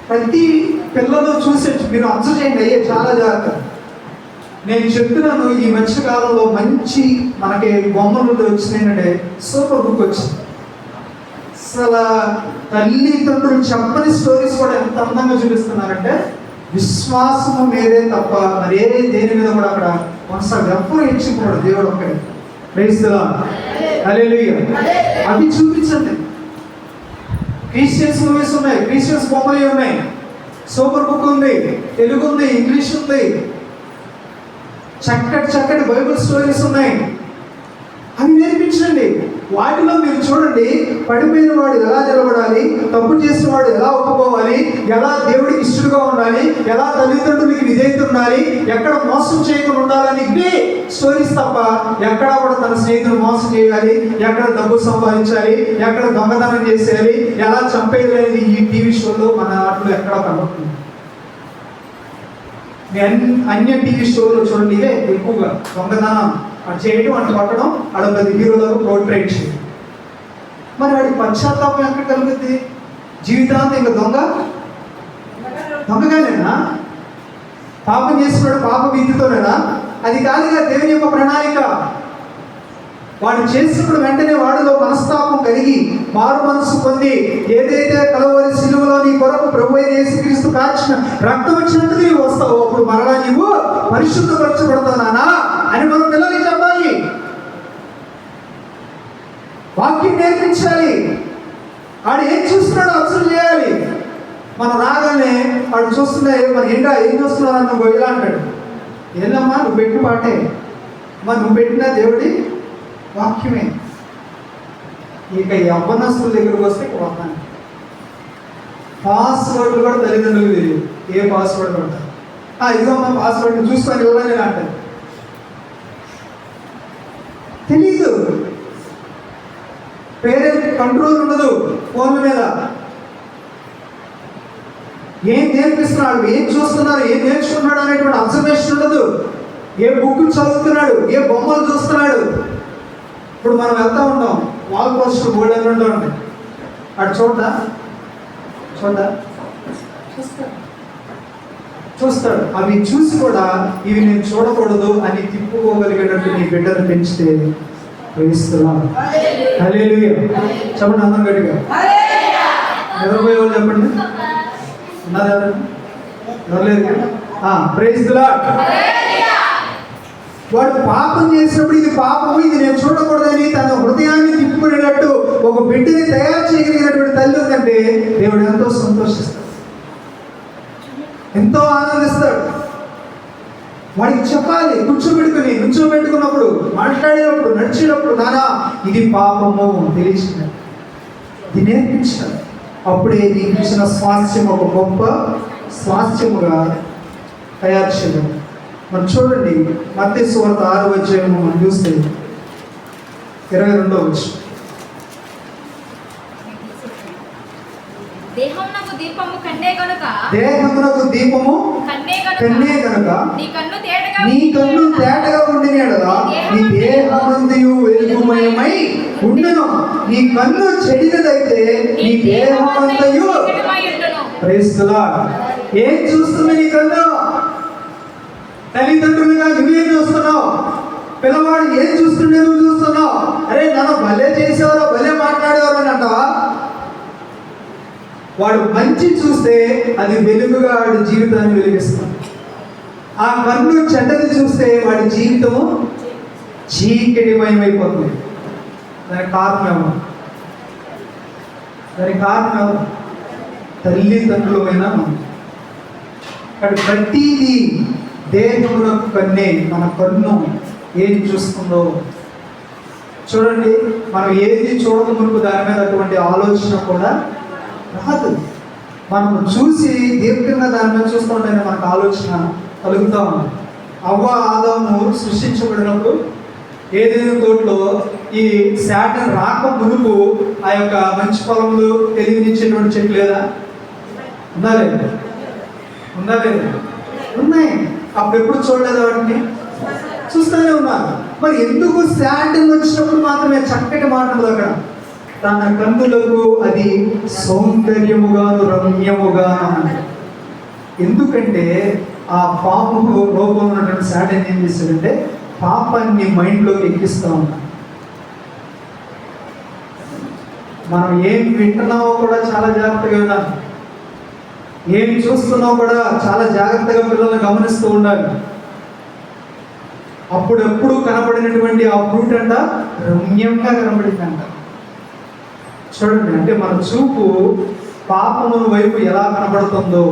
ప్రతి పిల్లలు చూసే మీరు అబ్జర్వ్ చేయండి. అయ్యే చాలా జాగ్రత్త. నేను చెప్తున్నాను, ఈ మధ్య కాలంలో మంచి మనకి బొమ్మలు వచ్చినాయంటే సూపర్ బుక్ వచ్చింది. అసలు తల్లిదండ్రులు చెప్పని స్టోరీస్ కూడా ఎంత అందంగా చూపిస్తున్నారంటే, విశ్వాసము మీదే తప్ప మరి ఏ దేని మీద కూడా అక్కడ కొనసాగ ఎప్పుడు ఇచ్చిపోడు దేవుడు ఒక్కడే. ప్రైజ్ ది లార్డ్, హల్లెలూయా. అవి చూపించండి. క్రిస్టియన్స్ మూవీస్ ఉన్నాయి, క్రిస్టియన్స్ బొమ్మలు ఉన్నాయి. సూపర్ బుక్ ఉంది, తెలుగు ఉంది, ఇంగ్లీష్ ఉంది, చక్కటి బైబిల్ స్టోరీస్ ఉన్నాయి. అవి నేర్పించండి. వాటిలో మీరు చూడండి, పడిపోయిన వాడు ఎలా నిలబడాలి, తప్పు చేసిన వాడు ఎలా ఒప్పుకోవాలి, ఎలా దేవుడికి ఇష్టడుగా ఉండాలి, ఎలా తల్లిదండ్రులకి విధేయత ఉండాలి, ఎక్కడ మోసం చేయకుండా ఉండాలని ఇవే స్టోరీస్ తప్ప ఎక్కడ కూడా తన స్నేహితులు మోసం చేయాలి, ఎక్కడ డబ్బు సంపాదించాలి, ఎక్కడ దొంగతనం చేసేయాలి, ఎలా చంపేయాలి ఈ టీవీ షోలో మన ఆటలు ఎక్కడ కనబడుతుంది. అన్య టీవీ షోలు చూడండి, ఇవే ఎక్కువగా దొంగతనం చేయడం, అటు పట్టడం, అడగది హీరోలకు పోర్ట్రేట్ చేయడం. మరి వాడికి పశ్చాత్తాపం ఎక్కడ కలుగుతుంది? జీవితాంతం ఇంకా దొంగగానేనా? పాపం చేస్తున్నాడు పాప భీతితోనేనా? అది కాదుగా దేవుని యొక్క ప్రణాళిక. వాడు చేసినప్పుడు వెంటనే వాడిలో మనస్తాపం కలిగి మారు మనసు పొంది, ఏదైతే కలవరి సిలువలో నీ కొరకు ప్రభువైన యేసుక్రీస్తు కార్చిన రక్తం వచ్చినందుకు నీవు వస్తావు, అప్పుడు మరలా నీవు పరిశుద్ధపరచబడతావు నానా అని మన పిల్లలకి చెప్పాలి. వాక్యం నేర్పించాలి. వాడు ఏం చూస్తున్నాడో అబ్జర్వ్ చేయాలి. మనం రాగానే వాడు చూస్తుండే, మన ఏంటా ఏం చూస్తున్నావు అన్న ఇలా అంటాడు. ఏందమ్మా నువ్వు పెట్టిన పాటే, మరి నువ్వు పెట్టిన దేవుడి వాక్యమే. ఇక యవ్వనస్తుల దగ్గరకు వస్తే వస్తాను. పాస్వర్డ్లు కూడా తల్లిదండ్రులు తెలియదు. ఏ పాస్వర్డ్ పడతారు? ఇదిగోమ్మా పాస్వర్డ్ చూసుకొని ఇవ్వని అంటారు. తెలీదు. పేరెంట్ కంట్రోల్ ఉండదు ఫోన్ల మీద. ఏం నేర్పిస్తున్నాడు, ఏం చూస్తున్నారు, ఏం నేర్చుకున్నాడు అనేటువంటి అబ్జర్వేషన్ ఉండదు. ఏ బుక్ చదువుతున్నాడు, ఏ బొమ్మలు చూస్తున్నాడు. ఇప్పుడు మనం వెళ్తా ఉంటాం, వాల్ పోస్టర్ బోర్డు అని ఉంటాం, అటు చూస్తాడు. అవి చూసి కూడా ఇవి నేను చూడకూడదు అని తిప్పుకోగలిగేటట్టు నీ బిడ్డను పెంచితే ప్రేమిస్తున్నాను. హల్లెలూయా చెప్పండి అందరం గట్టిగా. నిద్రపోయే వాళ్ళు చెప్పండి. ఉన్నారు ఎవరు లేదు? Praise the Lord. వాడు పాపం చేసినప్పుడు ఇది పాపము, ఇది నేను చూడకూడదని తన హృదయాన్ని తిప్పుకునేటట్టు ఒక బిడ్డని తయారు చేయగలిగినటువంటి తల్లి ఉందంటే దేవుడు ఎంతో సంతోషిస్తాడు, ఎంతో ఆనందిస్తాడు. వాడికి చెప్పాలి, నుంచోబెట్టుకున్నప్పుడు, మాట్లాడేటప్పుడు, నడిచేటప్పుడు, నానా ఇది పాపము తెలిసింది, ఇది నేర్పించాలి. అప్పుడే నీకు ఇచ్చిన స్వాస్థ్యం ఒక గొప్ప స్వాస్థ్యముగా తయారు చేయడం. మనం చూడండి, మత్తయి సువార్త 6వ అధ్యాయం మనం చూస్తే 22వ వచనం. దేహమునకు దీపము కన్నే గనుక నీ కన్ను తేటగా ఉండిన యెడల నీ దేహమంతయు వెలుగుమయమై ఉండును. నీ కన్ను చెడినదైతే నీ దేహమంతయు. Praise the lord. ఏం చూస్తుంది నీ కన్ను? తల్లిదండ్రులుగా నువ్వేం చూస్తున్నావు? పిల్లవాడు ఏం చూస్తుండే నువ్వు చూస్తున్నావు? అరే నన్ను భలే చేసేవారో, భలే మాట్లాడేవారు అని అంటావా? వాడు మంచి చూస్తే అది వెలుగుగా వాడి జీవితాన్ని వెలిగిస్తుంది. ఆ కన్ను చెడ్డది చూస్తే వాడి జీవితము చీకటిమయమైపోతుంది. దానికి కారణం ఎవరు? తల్లిదండ్రులమైన మనం. అక్కడ ప్రతిదీ దేహమునకు కన్నే. మన కన్ను ఏది చూస్తుందో చూడండి. మనం ఏది చూడక మునుపు దాని మీద అటువంటి ఆలోచన కూడా రాదు. మనం చూసి దీర్ఘంగా దాని మీద చూస్తుంటే మనకు ఆలోచన కలుగుతూ ఉంది. అవ్వ ఆదాము సృష్టించబడినప్పుడు ఏదైనా తోటలో ఈ శాటన్ రాక మునుపు ఆ యొక్క మంచి పొలంలో తెలియనిచ్చేటువంటి చెట్లు లేదా? ఉందా లేదా? ఉన్నాయి. అప్పుడు ఎప్పుడు చూడలేదు వాటిని, చూస్తూనే ఉన్నారు. మరి ఎందుకు శాటన్ వచ్చినప్పుడు మాత్రమే చక్కటి మాటలు అక్కడ తన కన్నులకు అది సౌందర్యముగాను రమ్యముగాను? ఎందుకంటే ఆ పాపము లోపల ఉన్నటువంటి శాటన్ ఏం చేశాడంటే పాపాన్ని మైండ్లోకి ఎక్కిస్తూ ఉన్నాడు. మనం ఏం వింటున్నామో కూడా చాలా జాగ్రత్తగా వినాలి. ఏం చూస్తున్నామో కూడా చాలా జాగ్రత్తగా పిల్లల్ని గమనిస్తూ ఉండాలి. అప్పుడెప్పుడు కనబడినటువంటి ఆ ఫ్రూట్ అంట రమ్యంగా కనబడిందంట. చూడండి, అంటే మన చూపు పాపముల వైపు ఎలా కనబడుతుందో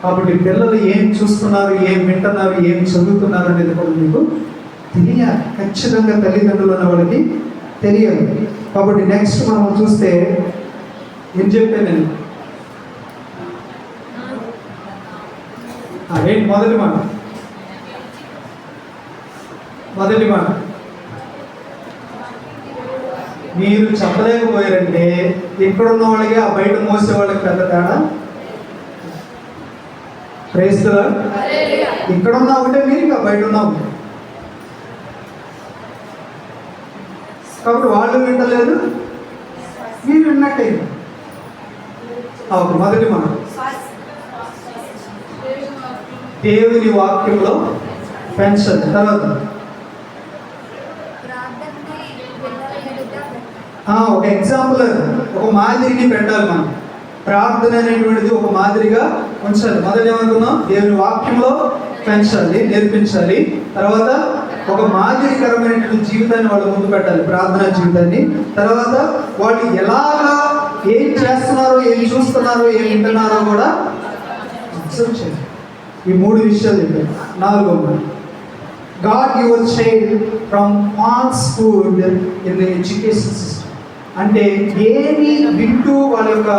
కాబట్టి పిల్లలు ఏం చూస్తున్నారు, ఏం వింటున్నారు, ఏం చదువుతున్నారు అనేది కూడా మీకు తెలియాలి. ఖచ్చితంగా తల్లిదండ్రులు అన్న వాళ్ళకి తెలియాలి. కాబట్టి నెక్స్ట్ మనం చూస్తే ఏం చెప్పాను నేను, ఏంటి మొదటి మాట మీరు చెప్పలేకపోయారంటే ఇక్కడున్న వాళ్ళకి ఆ బయట మోసే వాళ్ళకి పెద్ద తేడా. Praise the Lord. ఇక్కడ ఉన్నా ఉంటే మీరు ఇంకా బయట ఉన్నా ఉంటే, కాబట్టి వాళ్ళు వింటలేదు, మీరు విన్నట్టే. మొదటి మాట దేవుని వాక్యంలో పెంచండి. తర్వాత ఒక ఎగ్జాంపుల్, ఒక మాదిరిని పెట్టాలి. మనం ప్రార్థన అనేటువంటిది ఒక మాదిరిగా ఉంచాలి. మొదటి ఏమనుకున్నాం, దేవుని వాక్యంలో పెంచాలి, నేర్పించాలి. తర్వాత ఒక మాదిరికరమైనటువంటి జీవితాన్ని వాళ్ళు ముందు పెట్టాలి, ప్రార్థనా జీవితాన్ని. తర్వాత వాళ్ళు ఎలాగా ఏం చేస్తున్నారో, ఏం చూస్తున్నారో, ఏం వింటున్నారో కూడా అబ్జర్వ్ చేయాలి. ఈ 3 విషయాలు చెప్పారు. 4వ, guard your child from false food in the education system. అంటే ఏమి వింటూ వాళ్ళ యొక్క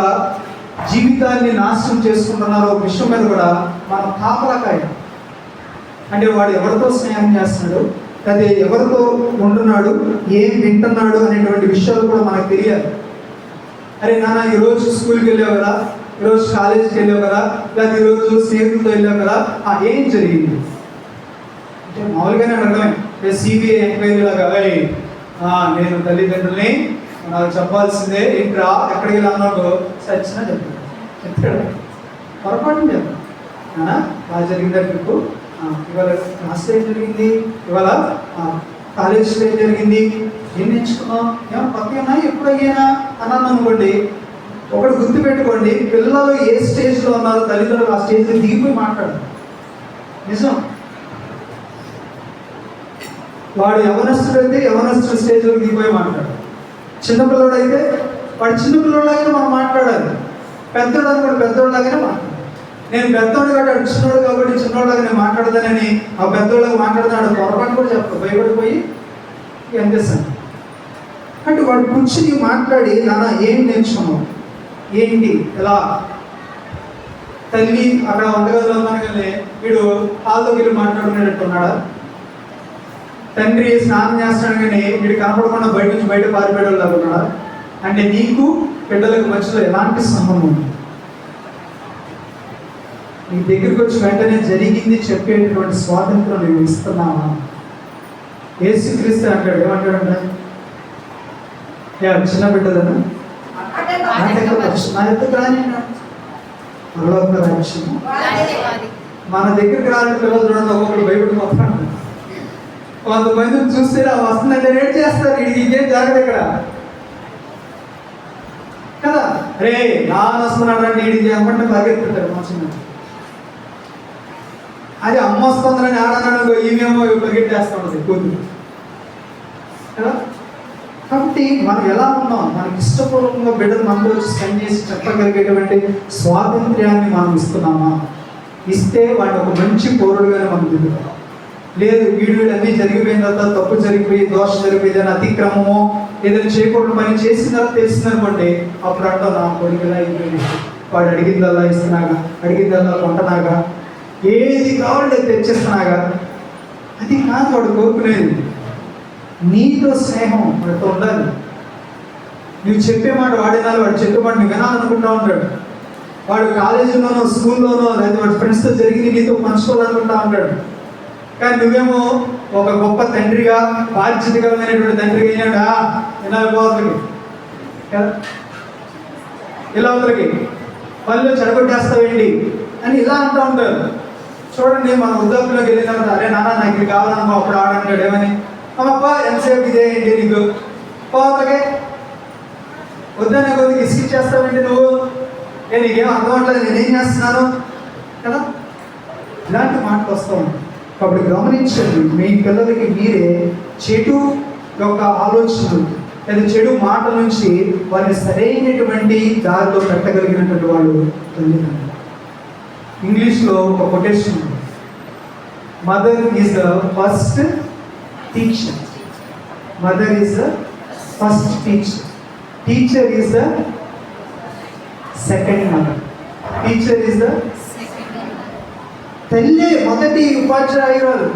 జీవితాన్ని నాశనం చేసుకుంటున్నారో విషయం మీద కూడా మనం కాపలాకాయ. అంటే వాడు ఎవరితో స్నేహం చేస్తున్నాడు, అదే ఎవరితో ఉంటున్నాడు, ఏం వింటున్నాడు అనేటువంటి విషయాలు కూడా మనకు తెలియాలి. అరే నాన్న ఈరోజు స్కూల్కి వెళ్ళావు కదా, ఈరోజు కాలేజీకి వెళ్ళావు కదా, లేదా ఈరోజు స్నేహితులతో వెళ్ళావు కదా, ఏం జరిగింది అంటే మామూలుగానే అడగమే. సిబిఐ ఎంక్వైరీ లాగా నేను తల్లిదండ్రుల్ని నాకు చెప్పాల్సిందే, ఇంకా ఎక్కడికి వెళ్ళాను సచ్చినా చెప్తాడు. పొరపాటు చెప్పాను. బాగా జరిగిందా ట్రిప్పు, ఇవాళ క్లాస్లో ఏం జరిగింది, ఇవాళ కాలేజీలో ఏం జరిగింది, ఏం నేర్చుకున్నాం, ఏమో పక్కన ఎప్పుడు అయ్యానా అన్నాను అనుకోండి. ఒకటి గుర్తుపెట్టుకోండి, పిల్లలు ఏ స్టేజ్లో ఉన్నారో తల్లిదండ్రులు ఆ స్టేజ్లో దిగిపోయి మాట్లాడారు. నిజం. వాడు యవనస్తుడైతే యవనస్తుడు స్టేజ్లో దిగిపోయి మాట్లాడారు. చిన్నపిల్లడు అయితే వాడు చిన్నపిల్లలాగానే మనం మాట్లాడాలి. పెద్దోడు అనుకోండి పెద్దోళ్ళలాగానే మాట్లాడాలి. నేను పెద్దోడు కాబట్టి చిన్నోడు కాబట్టి చిన్నోళ్ళగా నేను మాట్లాడదానని ఆ పెద్దోళ్ళగా మాట్లాడదాడు పొరపాటు కూడా చెప్పదు, భయపడిపోయి ఏం చేస్తాను అంటే వాడు కూర్చుని మాట్లాడి నాన్న ఏం నేర్చుకున్నావు, ఏంటి, ఎలా. తల్లి అక్కడ వంటగదిలో ఉన్నాను వీడు హాల్లోకి వెళ్ళి మాట్లాడుకునేటట్టున్నాడా, తండ్రి స్నానం చేస్తాడు కానీ వీడు కనపడకుండా బయట నుంచి బయట పారిపోయేలాగా ఉన్నాడా. అంటే నీకు బిడ్డలకు మధ్యలో ఎలాంటి సంబంధం ఉంది? నీ దగ్గరికి వచ్చి వెంటనే జరిగింది చెప్పేటటువంటి స్వాతంత్రం నువ్వు ఇస్తున్నావా? యేసుక్రీస్తు అంటాడు, ఏమంటాడంటే చిన్న బిడ్డలను నా ఎందుకు రాని పరలోక రాజ్యం మన దగ్గరికి రాని పిల్లలు చూడండి, ఒక్కొక్కరు భయపడిపోతాడు. కొంతమందిని చూస్తే వస్తుందంటే రేట్ చేస్తారు, ఇదేం జరగదు ఇక్కడ కదా. రే నాన్న వస్తున్నాడు అంటే ఇది చేయమంటే పరిగెత్తుతాడు మంచిగా. అది అమ్మ వస్తుందని ఆడన్నాడు, ఈమెమో పరిగెట్టేస్తా ఉంటుంది కూతురు కదా. కాబట్టి మనం ఎలా ఉన్నాం, మనకి ఇష్టపూర్వకంగా బిడ్డలు మనతో స్పెండ్ చేసి చెప్పగలిగేటువంటి స్వాతంత్ర్యాన్ని మనం ఇస్తున్నామా? ఇస్తే వాడిని ఒక మంచి పౌరుడుగానే మనం దిగుతాం. లేదు వీడు అన్నీ జరిగిపోయిన తర్వాత తప్పు జరిగిపోయి దోషం జరిగిపోయి అని అతిక్రమమో ఏదైనా చేయకూడదు పని చేసిందా తెలిసిందనుకోండి, అప్పుడు అంటాం నా కొడుకులా అయిపోయింది, వాడు అడిగిందల్లా ఇస్తున్నాగా, అడిగిందల్లా కొంటనాగా, ఏది కావాలంటే తెచ్చేస్తున్నాగా. అది కాదు వాడు కోరుకునేది. నీతో స్నేహం వాడితో ఉండాలి. నువ్వు చెప్పే మాట వాడినాలి, వాడు చెప్పే మాట నువ్వు వినాలనుకుంటా ఉంటాడు. వాడు కాలేజీలోనో స్కూల్లోనో లేదా వాడి ఫ్రెండ్స్తో జరిగింది నీతో పంచుకోవాలనుకుంటా ఉంటాడు. కానీ నువ్వేమో ఒక గొప్ప తండ్రిగా బాధ్యతకరమైనటువంటి తండ్రిగా అయినాడా ఇలా పోతలకి కదా, ఇలా అవతలకి పళ్ళు చెడగొట్టేస్తావేంటి అని ఇలా అంటూ ఉంటారు. చూడండి మన వృద్ధాప్యంలోకి వెళ్ళిన తర్వాత అరే నాన్న నాకు ఇది కావాలనుకో, అప్పుడు ఆడంటాడు ఏమని, అమ్మప్పా ఎంతసేపు ఇదే ఏంటి నీకు పోతలకే వద్దనే కొద్దిగా ఇసుకిచ్చేస్తావేంటి నువ్వు, నీకేం అర్థం అవ్వట్లేదు నేనేం చేస్తున్నాను కదా. ఇలాంటి మాటలు వస్తూ ఉంటాయి. కాబట్టి గమనించండి, మీ పిల్లలకి మీరే చెడు యొక్క ఆలోచనలు లేదా చెడు మాటల నుంచి వారిని సరైనటువంటి దారిలో పెట్టగలిగినటువంటి వాళ్ళు తల్లిదండ్రులు. ఇంగ్లీష్లో ఒక కొటేషన్ ఉంది. Mother is the first teacher. Mother is the first teacher. Teacher is the second mother. Teacher is the తల్లి మొదటి ఉపాధ్యాయురాలు.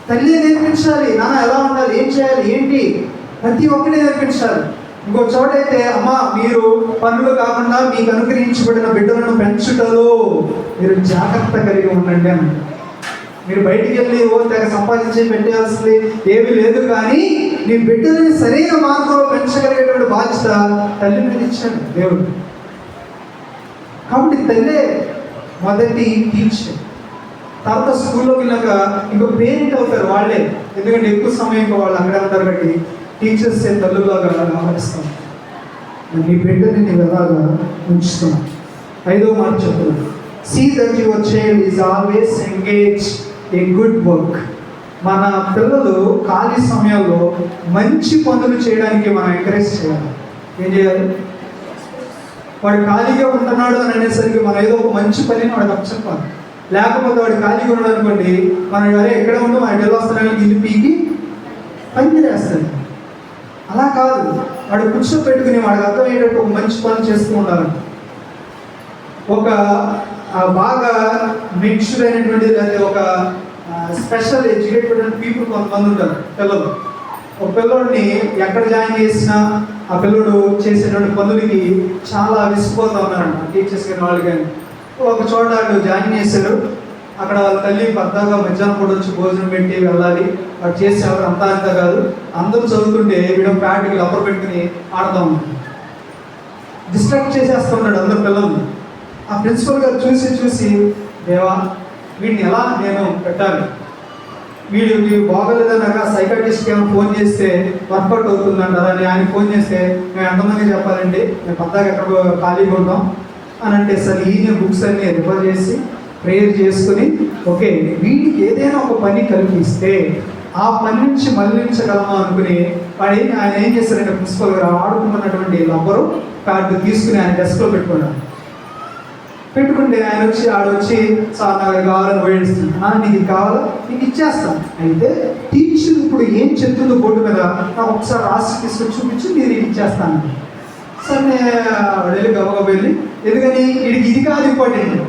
తల్లి నేర్పించాలి, నాన్న ఎలా ఉండాలి, ఏం చేయాలి, ఏంటి, ప్రతి ఒక్కటి నేర్పించాలి. ఇంకో చోట అయితే అమ్మ మీరు పనులు కాకుండా మీకు అనుగ్రహించబడిన బిడ్డలను పెంచుటలో మీరు జాగ్రత్త కలిగి ఉండండి అని. మీరు బయటికి వెళ్ళి తెగ సంపాదించి పెట్టేయాల్సింది ఏమీ లేదు, కానీ నీ బిడ్డలని సరైన మార్గంలో పెంచగలిగేటువంటి బాధ్యత తల్లి మీద ఇచ్చాడు దేవుడు. కాబట్టి తల్లే మొదటి టీచర్. తర్వాత స్కూల్లోకి వెళ్ళాక ఇంకో పేరెంట్ అవుతారు వాళ్ళే, ఎందుకంటే ఎక్కువ సమయం ఇంకా వాళ్ళు అక్కడే ఉంటారు కాబట్టి టీచర్స్ తల్లులాగా ఆహరిస్తాం. నీ బిడ్డని నేను ఎలాగా ఉంచుతున్నాను. 5వ మాట చెప్తున్నాను, see that your child is always engage a good work. మన పిల్లలు ఖాళీ సమయాల్లో మంచి పనులు చేయడానికి మనం ఎంకరేజ్ చేయాలి. ఏం చేయాలి? వాడు ఖాళీగా ఉంటున్నాడు అని అనేసరికి మనం ఏదో ఒక మంచి పనిని వాడికి అప్పచెప్పాలి. లేకపోతే వాడు ఖాళీగా ఉన్నాడు అనుకోండి, మనం ఎవరే ఎక్కడ ఉంటో మన ఇల్లు వస్తున్నాడు ఇల్లు పీకి పని చేస్తాడు. అలా కాదు, వాడు కూర్చోపెట్టుకుని వాడికి అర్థమయ్యేటట్టు ఒక మంచి పని చేస్తూ ఉండాలంట. ఒక బాగా మెచ్యూర్ అయినటువంటి లేదా ఒక స్పెషల్ ఎడ్యుకేటెడ్ పీపుల్ కొంతమంది ఉంటారు పిల్లలు. ఒక పిల్లోడిని ఎక్కడ జాయిన్ చేసినా ఆ పిల్లడు చేసేటువంటి పనులకి చాలా విసిపోతూ ఉన్నారంట టీచర్స్ కానీ వాళ్ళు కానీ. ఒక చోట వాళ్ళు జాయిన్ చేశారు, అక్కడ వాళ్ళ తల్లి పద్దాగా మధ్యాహ్నం కూడా వచ్చి భోజనం పెట్టి వెళ్ళాలి, వాడు చేసేవారు అంతా అంతా కాదు. అందరూ చదువుతుంటే వీడు ప్యాట్కి లబ్బర్ పెట్టుకుని ఆడుతూ ఉంటాడు, డిస్ట్రాక్ట్ చేసేస్తున్నాడు అందరు పిల్లల్ని. ఆ ప్రిన్సిపల్ గారు చూసి దేవా వీడిని ఎలా నేను పెట్టాలి, వీడు బాగోలేదన్నాక సైకాట్రిస్ట్కి ఏమైనా ఫోన్ చేస్తే వర్కౌట్ అవుతుందంటారా అని ఆయన ఫోన్ చేస్తే మేము ఎంతమంది చెప్పాలండి, మేము పద్దాగా ఎక్కడ ఖాళీగా ఉంటాం అని అంటే సార్ ఈయన బుక్స్ అన్ని రిఫర్ చేసి ప్రేయర్ చేసుకుని ఓకే వీటికి ఏదైనా ఒక పని కల్పిస్తే ఆ పని నుంచి మళ్ళించగలమా అనుకుని ఆయన ఏం చేశారంటే ప్రిన్సిపల్ గారు ఆడుకున్నటువంటి లబ్బరు కార్డు తీసుకుని ఆయన డెస్క్లో పెట్టుకుంటే ఆయన వచ్చి ఆడొచ్చి సార్ నాకు కావాలని వేడిస్తుంది, నీకు ఇది కావాలా నీకు ఇచ్చేస్తాను. అయితే టీచర్ ఇప్పుడు ఏం చెప్తుందో బోర్డు మీద నాకు ఒకసారి రాసి తీసుకొని చూపించి మీరు ఇచ్చేస్తాను. సార్ నేను వెళ్ళి గబగబ వెళ్ళి, ఎందుకని వీడికి ఇది కాదు ఇంపార్టెంట్,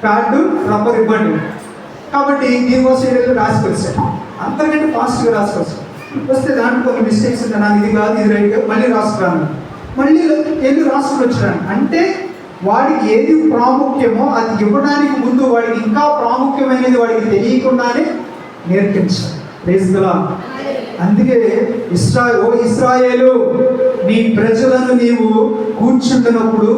కార్డు రబ్బర్ ఇవ్వండి కాబట్టి దీనికోసం వెళ్ళి రాసుకొచ్చాను. అంతకంటే ఫాస్ట్గా రాసుకొచ్చాను. వస్తే దాంట్లో కొన్ని మిస్టేక్స్ ఉంటాయి, నాకు ఇది కాదు ఇది రైట్ మళ్ళీ రాసుకురాను, మళ్ళీ వెళ్ళి రాసుకుని వచ్చాను. అంటే వాడికి ఏది ప్రాముఖ్యమో అది ఇవ్వడానికి ముందు వాడికి ఇంకా ప్రాముఖ్యమైనది వాడికి తెలియకుండానే నేర్పించాలి. Praise the Lord. అందుకే ఇశ్రాయేలు నీ ప్రజలను నీవు కూర్చుంటున్నప్పుడు,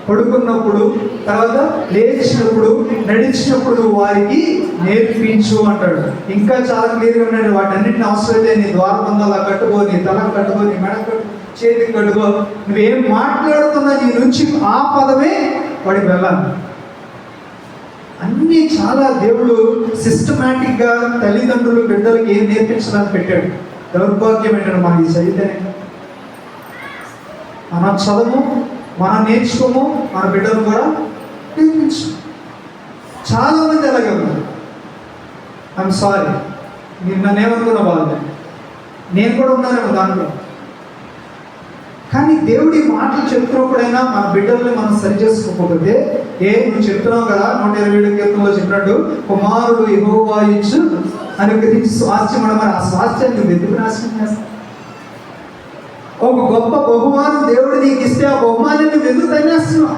పడుకున్నప్పుడు, తర్వాత లేచినప్పుడు, నడిచినప్పుడు నువ్వు వారికి నేర్పించు అంటాడు. ఇంకా చాలా క్లియర్గా ఉన్నాడు, వాటన్నిటిని అవసరమైతే నీ ద్వారబంధాలా కట్టుకో, నీ తలకు కట్టుకో, నీ మెడ కట్టుకో, చేతికి కట్టుకో, నువ్వేం మాట్లాడుతున్నా నీ నుంచి ఆ పదమే వాడికి వెళ్ళాలి. అన్నీ చాలా దేవుడు సిస్టమేటిక్గా తల్లిదండ్రులు బిడ్డలకి ఏం నేర్పించడానికి పెట్టాడు. దౌర్భాగ్యం ఏంటంటే మనకి చదివితేనే మనం చదవము, మనం నేర్చుకోము, మన బిడ్డలు కూడా నేర్పించు. చాలామంది అలాగే ఉన్నారు. ఐఎమ్ సారీ, మీరు నన్ను ఏమనుకున్న వాళ్ళు, నేను కూడా ఉన్నానేమో దాంట్లో. కానీ దేవుడి మాటలు చెప్తున్నప్పుడైనా మన బిడ్డల్ని మనం సరి చేసుకోకపోతే, నువ్వు చెప్తున్నావు కదా 127 కీర్తనలో చెప్పినట్టు కుమారుడు యెహోవా ఇచ్చు అనుగ్రహించి స్వాస్థ్యం మరి ఆ స్వాస్థ్యాన్ని నువ్వు ఎందుకు నాశనం చేస్తావు? ఒక గొప్ప బహుమానం దేవుడు నీకు ఇస్తే ఆ బహుమానాన్ని నువ్వు ఎందుకు తన్నేస్తున్నావు?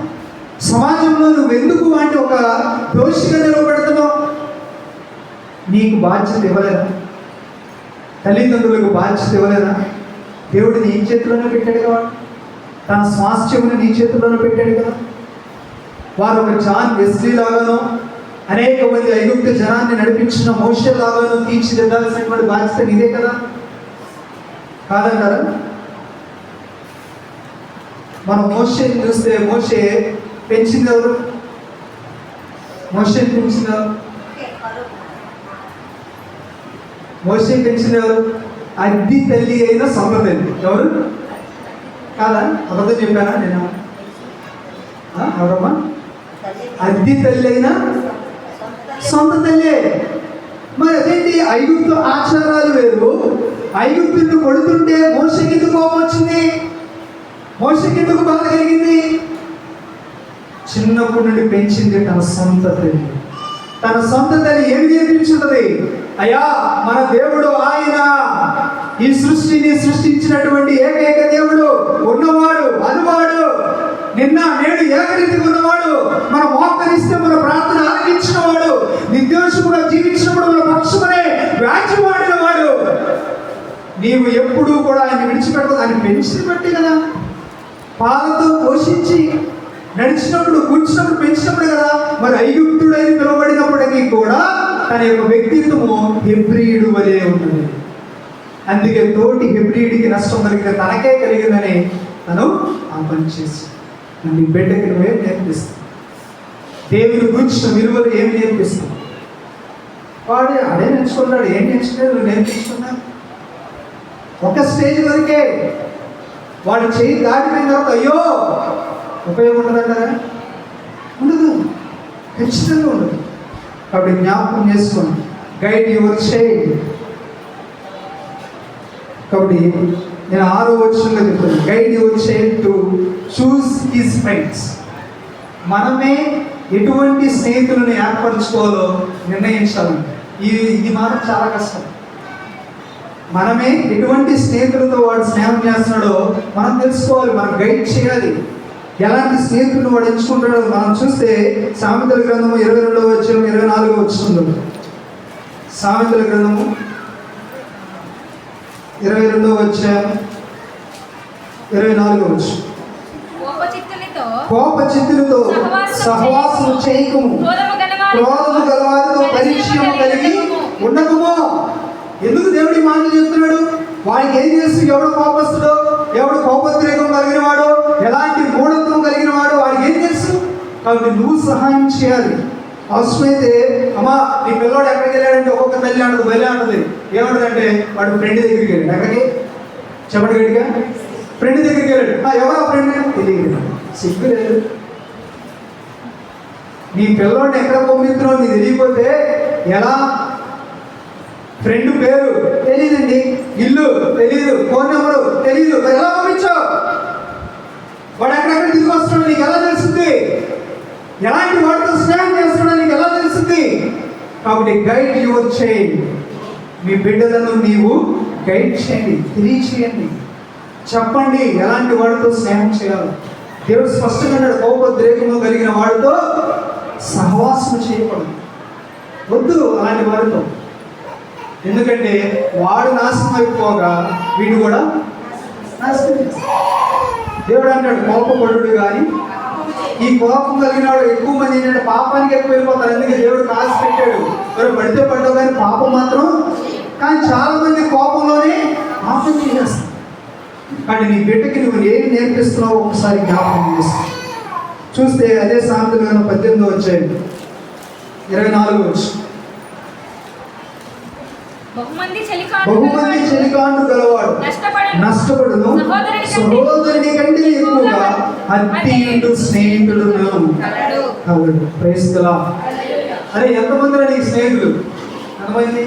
సమాజంలో నువ్వు ఎందుకు వాటిని ఒక దోషిగా నిలబెడుతున్నావు? నీకు బాధ్యత ఇవ్వలేదా? తల్లిదండ్రులకు బాధ్యత ఇవ్వలేదా? దేవుడు నీ చేతిలోనే పెట్టాడు కదా, తన స్వాస్థ్యమును నీ చేతుల్లోనే పెట్టాడు కదా. వారు ఒక జాన్ వెస్లీ లాగానో, అనేక మంది ఐగుప్తు జనాన్ని నడిపించిన మోషే లాగానో తీర్చిదిద్దాల్సినటువంటి బాధ్యత నీదే కదా, కాదంటారా? మనం మోషేని చూస్తే మోషే పెంచింది ఎవరు? మోషేని పెంచింది ఎవరు? మోషే పెంచింది ఎవరు? అద్ది తల్లి అయిన సొంత తల్లి. ఎవరు? కాదా? అబద్ధం చెప్పానా నేను? ఎవరమ్మా? అద్దె తల్లి అయినా సొంత తల్లే. మరి అదేంటి, ఐగుప్తు ఆచారాలు వేరు. ఐగుప్తుని కొడుతుంటే మోషకి ఎందుకు కోపం వచ్చింది? మోషకి ఎందుకు బాధ కలిగింది? చిన్నప్పటి నుండి పెంచింది తన సొంత తల్లి. తన సొంత తల్లి ఏమి నేర్పించుంటది? అయ్యా, మన దేవుడు ఆయన, ఈ సృష్టిని సృష్టించినటువంటి ఏకైక దేవుడు, ఉన్నవాడు, అనువాడు, నిన్న నేడు ఏకరీతిగా ఉన్నవాడు, మన మోకరిస్తే మన ప్రార్థన ఆలకించిన వాడు, నిర్దోషముగా జీవించినప్పుడు మన పక్షమనే వ్యాజ్యమాడిన వాడు. నీవు ఎప్పుడూ కూడా ఆయన విడిచిపెట్టదు. ఆయన పెంచి బట్టి కదా, పాలతో పోషించి నడిచినప్పుడు, కూర్చున్నప్పుడు, పెంచినప్పుడు కదా. మరి ఐగుప్తుడైన పిలువబడినప్పటికీ కూడా తన యొక్క వ్యక్తిత్వము హెబ్రీయుడు వలె ఉన్నది. అందుకే తోటి హెబ్రీయుడికి నష్టం కలిగితే తనకే కలిగిందని తను ఆ పని చేసి నీ బిడ్డకి నువ్వేం నేర్పిస్తావు? దేవుని గురించిన విలువలు ఏమి నేర్పిస్తావు? వాడు అదే నేర్చుకున్నాడు. ఏం నేర్చుకున్నాడు? నువ్వు నేర్పించుకున్నా ఒక స్టేజ్ వరకే. వాడు చేయి దాటిపోయిన తర్వాత అయ్యో ఉపయోగం ఉండదంటారా? ఉండదు, ఖచ్చితంగా ఉండదు. కాబట్టి జ్ఞాపకం చేసుకోండి, గైడ్ యువర్ చైల్డ్. కాబట్టి నేను 6వ వచనంలో చెప్తాను, guide your child to choose his friends. మనమే ఎటువంటి స్నేహితులను ఏర్పరచుకోవాలో నిర్ణయించాలంటే ఇది మాత్రం చాలా కష్టం. మనమే ఎటువంటి స్నేహితులతో వాడు స్నేహం చేస్తున్నాడో మనం తెలుసుకోవాలి, మనం గైడ్ చేయాలి. ఎలాంటి స్నేహితులను వాడు ఎంచుకుంటాడో మనం చూస్తే సామెతల గ్రంథము 22వ అధ్యాయం 24వ వచనం. సామెతల గ్రంథము 22వ అధ్యాయం 24వ వచనం. కోపచిత్తులతో సహవాసము చేయకము, క్రోధము గలవారితో పరిచయము కలిగి ఉండకము. ఎందుకు దేవుడి మాటలు చెప్తున్నాడు? వాడికి ఏం తెలుసు ఎవడు కోపస్తుడో, ఎవడు కోపోద్రేకం కలిగిన వాడో, ఎలాంటి మూఢత్వం కలిగిన వాడో వాడికి ఏం తెలుసు? కాబట్టి నువ్వు సహాయం చేయాలి. అవసరమైతే అమ్మా నీ పిల్లవాడు ఎక్కడికి వెళ్ళాడంటే ఒక్కొక్క తల్లి అంటది, బయలు అంటది. ఏమంటదంటే వాడు ఫ్రెండ్ దగ్గరికి వెళ్ళాడు. ఎక్కడికి చెప్పండి గట్టిగా? ఫ్రెండ్ దగ్గరికి వెళ్ళాడు. ఎవరో ఫ్రెండ్ తెలియదు, సిగ్గు లేదు. నీ పిల్లవాడిని ఎక్కడ పంపిస్తున్నావు నీకు తెలియకపోతే ఎలా? ఫ్రెండ్ పేరు తెలియదండి, ఇల్లు తెలియదు, ఫోన్ నెంబరు తెలియదు, ఎలా పంపించావు? వాడు ఎక్కడెక్కడ తిరిగి వస్తున్నాడు నీకు ఎలా తెలుస్తుంది? ఎలాంటి వాడితో స్నేహం చేస్తున్నాడో నీకు ఎలా తెలుస్తుంది? కాబట్టి గైడ్ యువర్ చైల్డ్. మీ బిడ్డలను నీవు గైడ్ చేయండి, తెలియచేయండి, చెప్పండి ఎలాంటి వాడితో స్నేహం చేయాలి. దేవుడు స్పష్టంగా కోపోద్రేకము కలిగిన వాడితో సహవాసం చేయకూడదు, వద్దు అలాంటి వాడితో. ఎందుకంటే వాడు నాశనం అయిపోగా వీడు కూడా నాశనం చేస్తాడు. దేవుడు అంటాడు కోపపడు కానీ ఈ కోపం కలిగిన వాడు ఎక్కువ మంది ఏంటంటే పాపానికి ఎక్కువ వెళ్ళిపోతారు. అందుకే దేవుడు కాసి పెట్టాడు, మరి పడితే పడ్డావు కానీ పాపం మాత్రం. కానీ చాలా మంది కోపంలోనే పాపం చేసేస్తారు. కానీ నీ బిడ్డకి నువ్వు ఏం నేర్పిస్తున్నావు ఒకసారి జ్ఞాపకం చేస్తావు. చూస్తే అదే సామెతల గ్రంథం 18వ అధ్యాయం 24వ వచనం. బహుమంది చెలికాండ్రు గలవాడు నష్టపడును, సహోదరుని కంటే ఎక్కువగా అత్తియుడు స్నేహితుడు కలడు. Praise the lord. అరే ఎంతమంది నీకు స్నేహితులు? ఎంతమంది?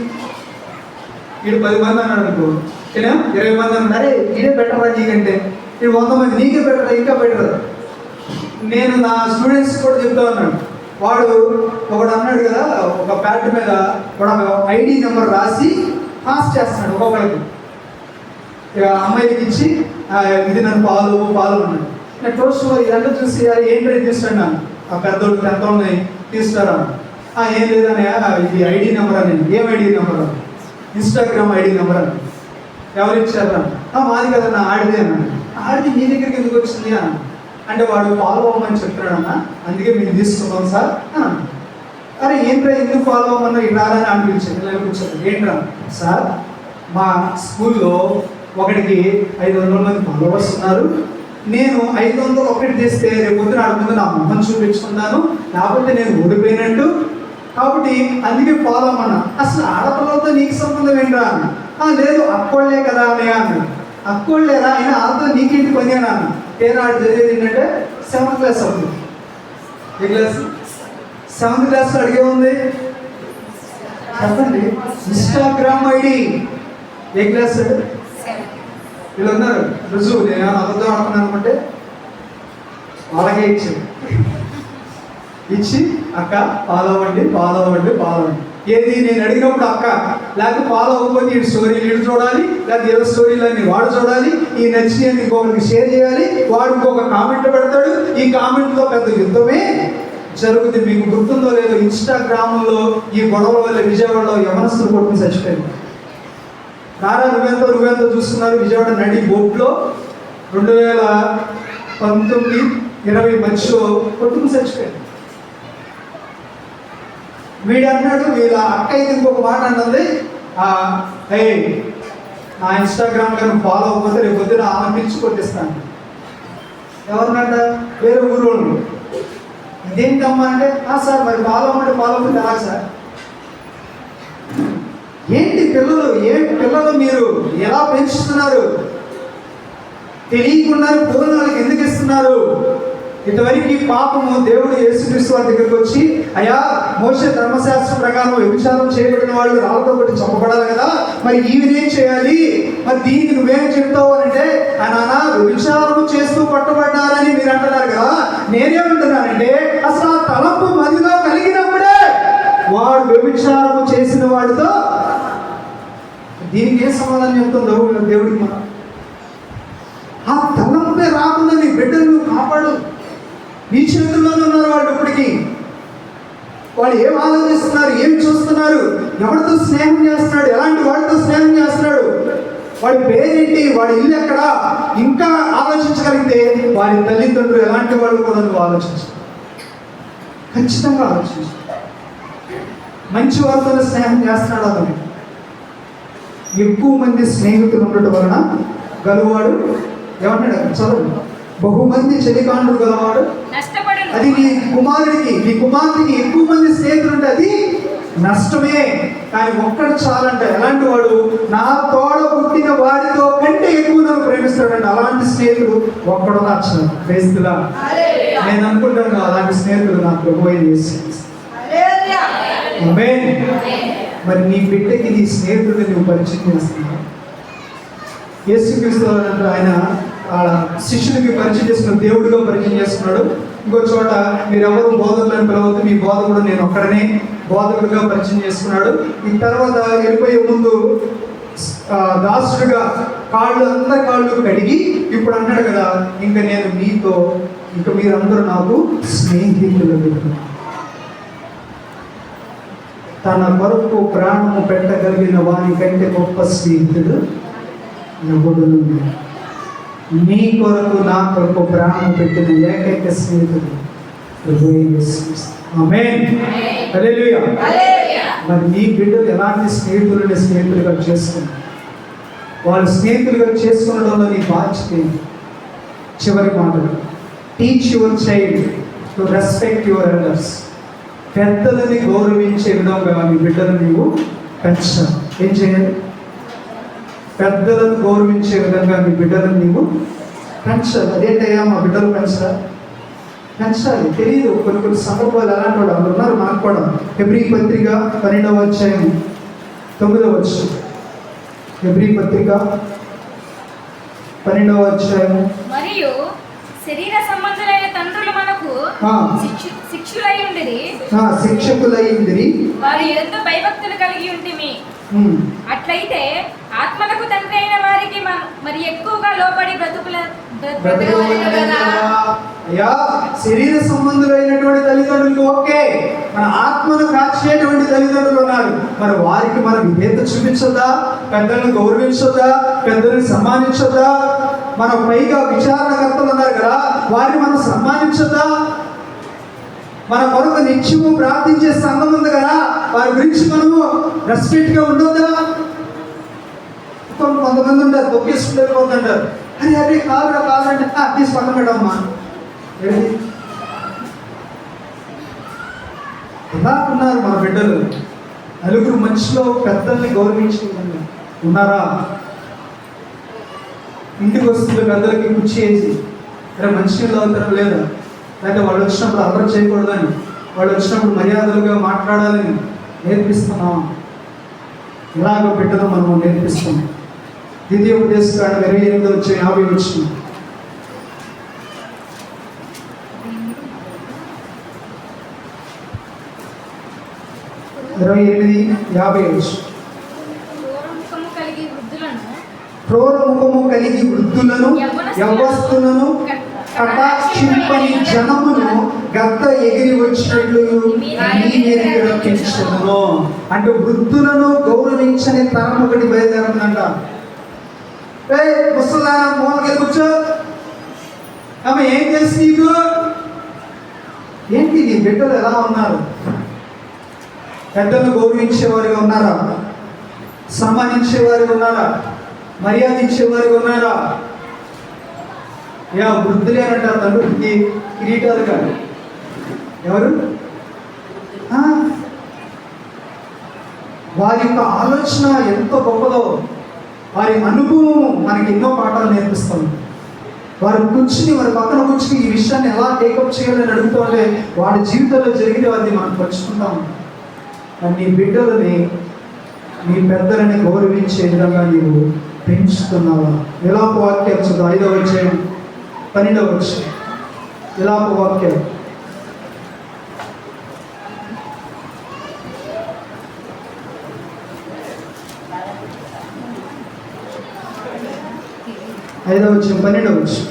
వీడు 10 మంది అన్నాడు అనుకో, 20 మంది అన్నాడు, అరే ఇదే బెటరా నీకంటే, వీడు 100 మంది నీకే బెటరా, ఇంకా బెటర్. నేను నా స్టూడెంట్స్ కూడా చెప్తా ఉన్నాను. వాడు ఒకడు అన్నాడు కదా, ఒక ప్యాడ్ మీద ఒక ఐడి నెంబర్ రాసి పాస్ చేస్తున్నాడు ఒక్కొక్కడికి. ఇక అమ్మాయికి ఇచ్చి ఇది నన్ను పాలు అన్నాడు. నేను టోస్ట్లో ఇదంతా చూసి ఏంటంటే తీసుకున్నాను. ఆ పెద్దోళ్ళు 10th తీసుకురా. ఏం లేదనే ఇది ఐడి నెంబర్ అని. ఏం ID number? Instagram ID number అని. ఎవరు ఇచ్చారా? మాది కదా నా ఆడిదే అన్నాడు. ఆడిది మీ దగ్గరికి ఎందుకు వచ్చింది అన్న అంటే వాడు ఫాలో అవ్వమని చెప్తున్నాడన్నా, అందుకే మేము తీసుకున్నాం సార్ అని. అరే ఏంట్రా ఎందుకు ఫాలో అవ్వమన్నా ఇది రాదని అనిపించింది. కూర్చోండి. ఏంట్రా సార్, మా స్కూల్లో ఒకటికి 500 మంది ఫాలోవర్స్ ఉన్నారు. నేను 500 ఒకటి చేస్తే రేపు పొద్దున ఆడుతుంది నా మొహం చూపించుకున్నాను, లేకపోతే నేను ఓడిపోయినట్టు. కాబట్టి అందుకే ఫాలో అవ్వమన్నా. అసలు ఆడపిల్లలతో నీకు సంబంధం ఏంట్రా అన్న. లేదు అక్కోళ్ళే కదా అన్నయ్య అన్నాడు. అక్కోళ్ళేరా అయినా ఆడతో నీకేంటి పని అని అన్న. పేరు ఆడు చదివేది ఏంటంటే 7th క్లాస్ అవుతుంది. ఏ క్లాస్? 7th క్లాస్లో అడిగే ఉంది చెప్పండి. Instagram ID A class? వీళ్ళు ఉన్నారు రుజువు. నేను అబద్ధం ఆడుతున్నాను అనుకుంటే వాళ్ళకే ఇచ్చి అక్క ఫాలో అవ్వండి ఫాలో అవ్వండి ఫాలో అవ్వండి. ఏది నేను అడిగినప్పుడు అక్క, లేకపోతే ఫాలో అవ్వకపోతే ఈ స్టోరీ వీడు చూడాలి, లేకపోతే ఏదో స్టోరీలన్నీ వాడు చూడాలి, ఈ నచ్చిన ఇంకొకరికి షేర్ చేయాలి, వాడు ఇంకొక కామెంట్ పెడతాడు, ఈ కామెంట్లో పెద్ద యుద్ధమే జరుగుతుంది. మీకు గుర్తుందో లేదో ఇన్స్టాగ్రామ్లో ఈ గొడవల వల్ల విజయవాడలో యవనస్తులు కొట్టుకుని చచ్చిపోయింది. నారా నువ్వెంతో చూస్తున్నారు విజయవాడ నడి బోట్లో 2019-20 మధ్యలో కొట్టుకుని చచ్చిపోయింది. వీడు అన్నాడు, వీళ్ళ అక్క అయితే ఇంకొక మాట అన్నది, నా ఇన్స్టాగ్రామ్ కానీ ఫాలో అవ్వకపోతే రేపు పొద్దున ఆమె పిలిచి కొట్టిస్తాను. ఎవరినంట? వేరే ఊరోళ్ళు. ఇదేంటమ్మా అంటే, సార్ మరి ఫాలో అవ్వండి ఫాలో అవ్వండి ఎలా సార్? ఏంటి పిల్లలు మీరు ఎలా పెంచుతున్నారు? తెలియకుండా ఫోన్ వాళ్ళకి ఎందుకు ఇస్తున్నారు? ఇంతవరకు పాపము దేవుడు యేసుక్రీస్తు వారి దగ్గరికి వచ్చి, అయ్యా మోషే ధర్మశాస్త్రం ప్రకారం వ్యభిచారం చేయబడిన వాళ్ళు రాళ్ళతో కొట్టి చంపబడాలి కదా, మరి ఈవినేం చేయాలి, మరి దీనికి నువ్వేం చెప్తావు అని అంటే, నాన్న వ్యభిచారం చేస్తూ పట్టబడ్డారని మీరు అంటున్నారు కదా, నేనేమంటున్నానంటే అసలు ఆ తలంపు మదిలో కలిగినప్పుడే వాడు వ్యభిచారం చేసిన వాడితో దీనికి ఏం సమాధానం చెప్తుందో దేవుడికి. మనం ఆ తలంపే రాకుండా నీ బిడ్డలు నువ్వు కాపాడు. నీ చేతుల్లోనే ఉన్నారు వాళ్ళు. ఇప్పటికీ వాళ్ళు ఏం ఆలోచిస్తున్నారు, ఏం చూస్తున్నారు, ఎవరితో స్నేహం చేస్తున్నాడు, ఎలాంటి వాడితో స్నేహం చేస్తున్నాడు, వాడి పేరేంటి, వాడి ఇల్లు ఎక్కడా, ఇంకా ఆలోచించగలిగితే వారి తల్లిదండ్రులు ఎలాంటి వాళ్ళు కూడా నువ్వు ఆలోచించు. ఖచ్చితంగా ఆలోచించు. మంచి వారితో స్నేహం చేస్తున్నాడు. అతను ఎక్కువ మంది స్నేహితులు ఉండటం వలన గలవాడు ఏమన్నాడు చదువు, బహుమంది చెలికాండ్రు గలవాడు అది నీ కుమారుడికి ఎక్కువ మంది స్నేహితులు ఉంటే అది నష్టమే. కానీ ఒక్కడు చాలంట. ఎలాంటి వాడు? నా తోడ పుట్టిన వాడితో కంటే ఎక్కువ నన్ను ప్రేమిస్తాడంట. అలాంటి స్నేహితుడు ఒక్కడు నచ్చదు. క్రైస్తులా నేను అనుకుంటాను అలాంటి స్నేహితుడు నా ప్రభువైన యేసు. ఆమేన్. మరి నీ బిడ్డకి నీ స్నేహితుడిని నువ్వు పరిచయం చేస్తున్నావు. యేసుక్రీస్తు ఆయన శిష్యుడికి పరిచయం చేసుకున్న దేవుడిగా పరిచయం చేస్తున్నాడు. ఇంకో చోట మీరెవరు బోధకులను పిలవద్దు, మీ బోధకుడు నేను ఒక్కడనే బోధకుడిగా పరిచయం చేసుకున్నాడు. ఈ తర్వాత వెళ్ళిపోయే ముందు దాసుడిగా అందరి కాళ్ళు కడిగి ఇప్పుడు అంటాడు కదా, ఇంకా నేను మీతో, ఇంకా మీరందరూ నాకు స్నేహితులు. తన కొరకు ప్రాణము పెట్టగలిగిన వాని కంటే గొప్ప స్నేహితుడు ఎవడు? నీ కొరకు నా కొరకు ప్రాణం పెట్టిన ఏకైక స్నేహితుడు ఆమేన్. హల్లెలూయా. మరి నీ బిడ్డలు ఎలాంటి స్నేహితులుగా చేసుకున్నారు? వాళ్ళు స్నేహితులుగా చేసుకునడంలో నీ బాధ్యత. చివరి మాటలు, teach your child to respect your elders. పెద్దలని గౌరవించే విధంగా నీ బిడ్డలు నీవు పెంచాలి. ఏం చేయాలి? పెద్దలను గౌరవించే విధంగా నీ బిడ్డలను నీవు పెంచాలి. అదేంటయ్యా మా బిడ్డలు పెంచాలి. తెలియదు కొన్ని సందర్భాలు ఎలాంటి వాడు వాళ్ళు ఉన్నారు. మనకు కూడా హెబ్రీ పత్రిక 12వ అధ్యాయం 9వ వచనం. హెబ్రీ పత్రిక 12వ అధ్యాయం. మరియు శరీర సంబంధులైన తండ్రులు మనకు శిక్షకులై ఉండిరి, వారి యందు భయభక్తులు కలిగి ఉంటిమి. అట్లయితే ఆత్మలకు తండ్రి అయిన వారికి మరి ఎక్కువగా లోబడి అయ్యా శరీర సంబంధులైనటువంటి తల్లిదండ్రులు ఓకే, మన ఆత్మను కాచేటువంటి తల్లిదండ్రులు ఉన్నారు. మరి వారికి మనం విధేయత చూపించొద్దా? పెద్దలను గౌరవించొద్దా? పెద్దలను సన్మానించొద్దా? మన పైగా విచారణకర్తలు ఉన్నారు కదా, వారిని మనం సన్మానించొద్దా? మన కొరకు నిత్యము ప్రార్థించే సంఘం ఉంది కదా, వారి గురించి మనము రెస్పెక్ట్గా ఉండొద్దా? కొంతమంది ఉంటారు తొక్కేసుకుంటూ వెళ్ళిపోతుంటారు. అరే కాదు అంటే తీసి పక్కన పెట్టమ్మా. ఎలా ఉన్నారు మన బిడ్డలు? నలుగురు మనిషిలో పెద్దల్ని గౌరవించి ఉన్నారా? ఇంటికి వస్తుంది పెద్దలకి కుర్చీ వేసి అరే మంచి నీళ్ళు అవుతారా లేదా, లేకపోతే వాళ్ళు వచ్చినప్పుడు అల్లరి చేయకూడదని వాళ్ళు వచ్చినప్పుడు మర్యాదలుగా మాట్లాడాలని నేర్పిస్తున్నాం. ఇలాగ బిడ్డలు మనం నేర్పిస్తాం. ద్వితీయోపదేశకాండం 28:50 వచ్చిన 28:50 క్రూర ముఖము కలిగి వృద్ధులను యవ్వస్తులను కటాక్షింపని జనమును గద్ద ఎగిరి వచ్చినట్లు నీ మీదకి రప్పించును. అంటే వృద్ధులను గౌరవించని తరం ఒకటి బయలుదేరుతుందంట. ముసలాన మూలకి కూర్చో, ఆమె ఏం చేసి నీకు ఏంటి? నీ బిడ్డలు ఎలా ఉన్నారు? పెద్దలను గౌరవించేవారిగా ఉన్నారా? సన్మానించేవారిగా ఉన్నారా? మర్యాదించేవారిగా ఉన్నారా? వృద్ధులేనంట తండ్రికి కిరీటాలు కాదు. ఎవరు? వారి యొక్క ఆలోచన ఎంతో గొప్పదో, వారి అనుభవం మనకి ఎన్నో పాఠాలు నేర్పిస్తాం. వారు కూర్చుని వారి పక్కన కూర్చుని ఈ విషయాన్ని ఎలా టేకప్ చేయాలని అడుగుతుంటే వాడి జీవితంలో జరిగితే వారిని మనం పంచుకుంటాం. నీ బిడ్డలని, నీ పెద్దలని గౌరవించే విధంగా నీవు పెంచుతున్నావా? విలాప వాక్యాలు చదువు 5వ అధ్యాయం 12వ వచనం. విలాప వాక్యాలు 5వ అధ్యాయం 12వ వచనం.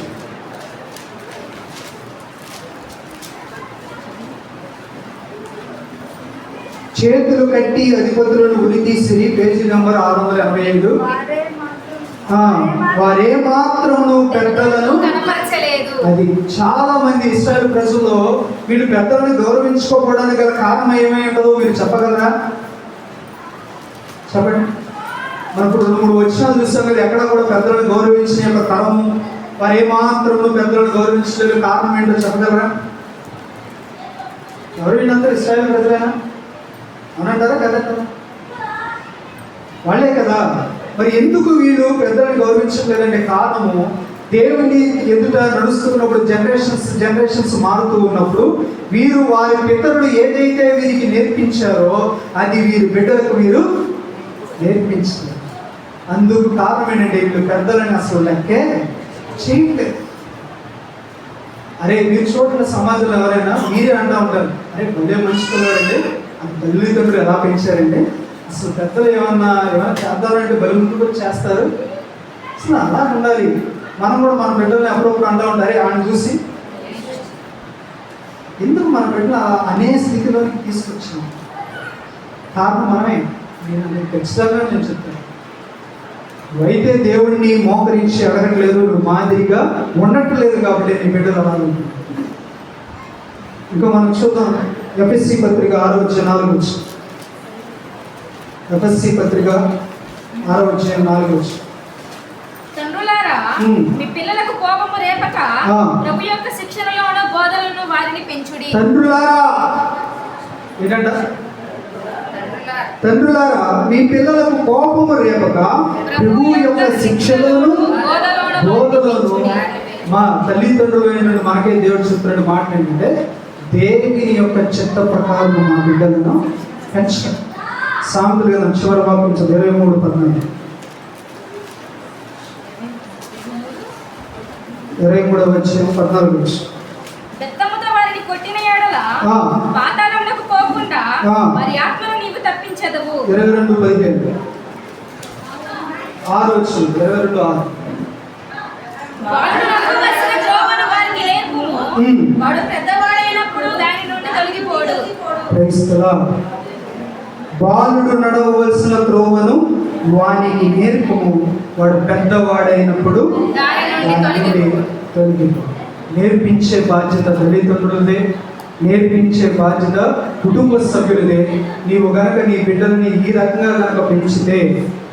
చేతులు కట్టి అధిపతులను ఉరితీసిరి. Page number 685. వారే మాత్రము పెద్దలను కనపరచలేదు. అది చాలా మంది ఇశ్రాయేలు ప్రజల్లో వీళ్ళు పెద్దలను గౌరవించుకోవడానికి గల కారణం ఏమై ఉండదో మీరు చెప్పగలరా? చెప్పండి. మనకు 2-3 వచనాలు చూస్తాం కదా, ఎక్కడ కూడా పెద్దలను గౌరవించిన యొక్క తరము, వారు ఏమాత్రము పెద్దలను గౌరవించడానికి కారణం ఏంటో చెప్పగలరా? ఎవరు వీళ్ళందరూ ఇశ్రాయేలు ప్రజలేనా? అనంటారా కదంటారా? వాళ్ళే కదా. మరి ఎందుకు వీళ్ళు పెద్దలను గౌరవించలేదంటే కారణము, దేవుని ఎదుట నడుస్తున్నప్పుడు జనరేషన్స్ మారుతూ ఉన్నప్పుడు వీరు వారి పితరులు ఏదైతే వీరికి నేర్పించారో అది వీరి బిడ్డలకు వీరు నేర్పించారు. అందుకు కారణం ఏంటంటే వీళ్ళు పెద్దలని అసలు లెక్కే చేయట్లేదు. అరే మీరు చూడండి, సమాజంలో ఎవరైనా మీరే అంటూ ఉంటారు, అరే భలే మంచుకున్నాడండి, అది తల్లిదండ్రులు ఎలా పెంచారండి, అసలు పెద్దలు ఏమన్నా చేద్దామంటే బలుగులు చేస్తారు. అసలు అలా ఉండాలి. మనం కూడా మన బిడ్డల్ని అప్పుడప్పుడు అంటూ ఉంటారు, ఆయన చూసి ఎందుకు మన బిడ్డలు అనే స్థితిలోకి తీసుకొచ్చాం? కారణం మనమే. నేను ఖచ్చితంగా నేను చెప్తాను, నువ్వైతే దేవుడిని మోకరించి అడగట్లేదు, నువ్వు మాదిరిగా ఉండట్లేదు కాబట్టి నీ బిడ్డలు అలా ఉంటుంది. ఇంకా మనం చూద్దాం. ఎఫ్ఎస్సి పత్రిక 6వ అధ్యాయం 4వ వచనం. ఎఫ్ఎస్సి పత్రిక 6వ అధ్యాయం 4వ వచనం. తండ్రులారా, మీ పిల్లలకు కోపము రేపక ప్రభు యొక్క శిక్షణలోను బోధనలను వారిని పెంచుడి. తండ్రులారా ఏంటంట? తండ్రులారా, మీ పిల్లలకు కోపము రేపక ప్రభు యొక్క శిక్షణలను బోధనలను. మా తల్లిదండ్రులు మనకే దేవుడు చెప్తున్న మాట ఏంటంటే, దేవుని యొక్క చిత్త ప్రకారం మా బిడ్డలను పెంచడం. సామెతలు కదా చివరి భాగం 23:14. 23వ అధ్యాయం 14. బెత్తముతో వారిని కొట్టిన యెడల పాతాళమునకు పోకుండా వారి ఆత్మను నీవు తప్పించెదవు. 22:15. 6 వచ్చి 22:6. వాడు నడవవలసిన త్రోవను వారికి నేర్పుము. వాడు పెద్దవాడైనప్పుడు దాని నుండి తొలగిపోడు. Praise the lord. బాలుడు నడవవలసిన త్రోవను వానికి నేర్పుము, వాడు పెద్దవాడైనప్పుడు దాని నుండి తొలగిపోడు. నేర్పించే బాధ్యత తల్లిదండ్రులదే, నేర్పించే బాధ్యత కుటుంబ సభ్యులదే. నీవు గనక నీ బిడ్డలని ఈ రకంగా కనుక పెంచితే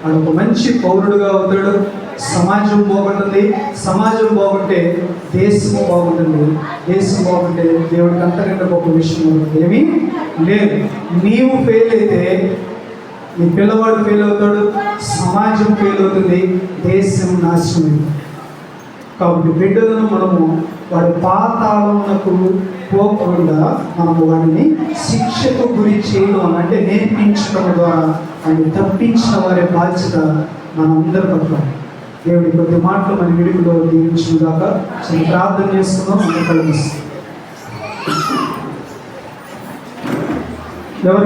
వాడు ఒక మంచి పౌరుడుగా అవుతాడు. సమాజం బాగుంటుంది. సమాజం బాగుంటే దేశము బాగుంటుంది. దేశం బాగుంటే దేవుడికి అంతకంటే గొప్ప విషయం ఏమీ లేదు. నీవు ఫెయిల్ అయితే నీ పిల్లవాడు ఫెయిల్ అవుతాడు, సమాజం ఫెయిల్ అవుతుంది, దేశం నాశనం. కాబట్టి బిడ్డలను మనము వాడి పాతాళమునకు పోకుండా మనము వారిని శిక్షకు గురి చేయడం అంటే నేర్పించడం ద్వారా వారిని తప్పించిన వారి బాధ్యత మనందరి పట్ల. దేవుడి కొద్ది మాటలు మన విడుగులో దీవించిన దాకా ప్రార్థన చేసుకుందాం. అందరూ కలిసి ఎవరు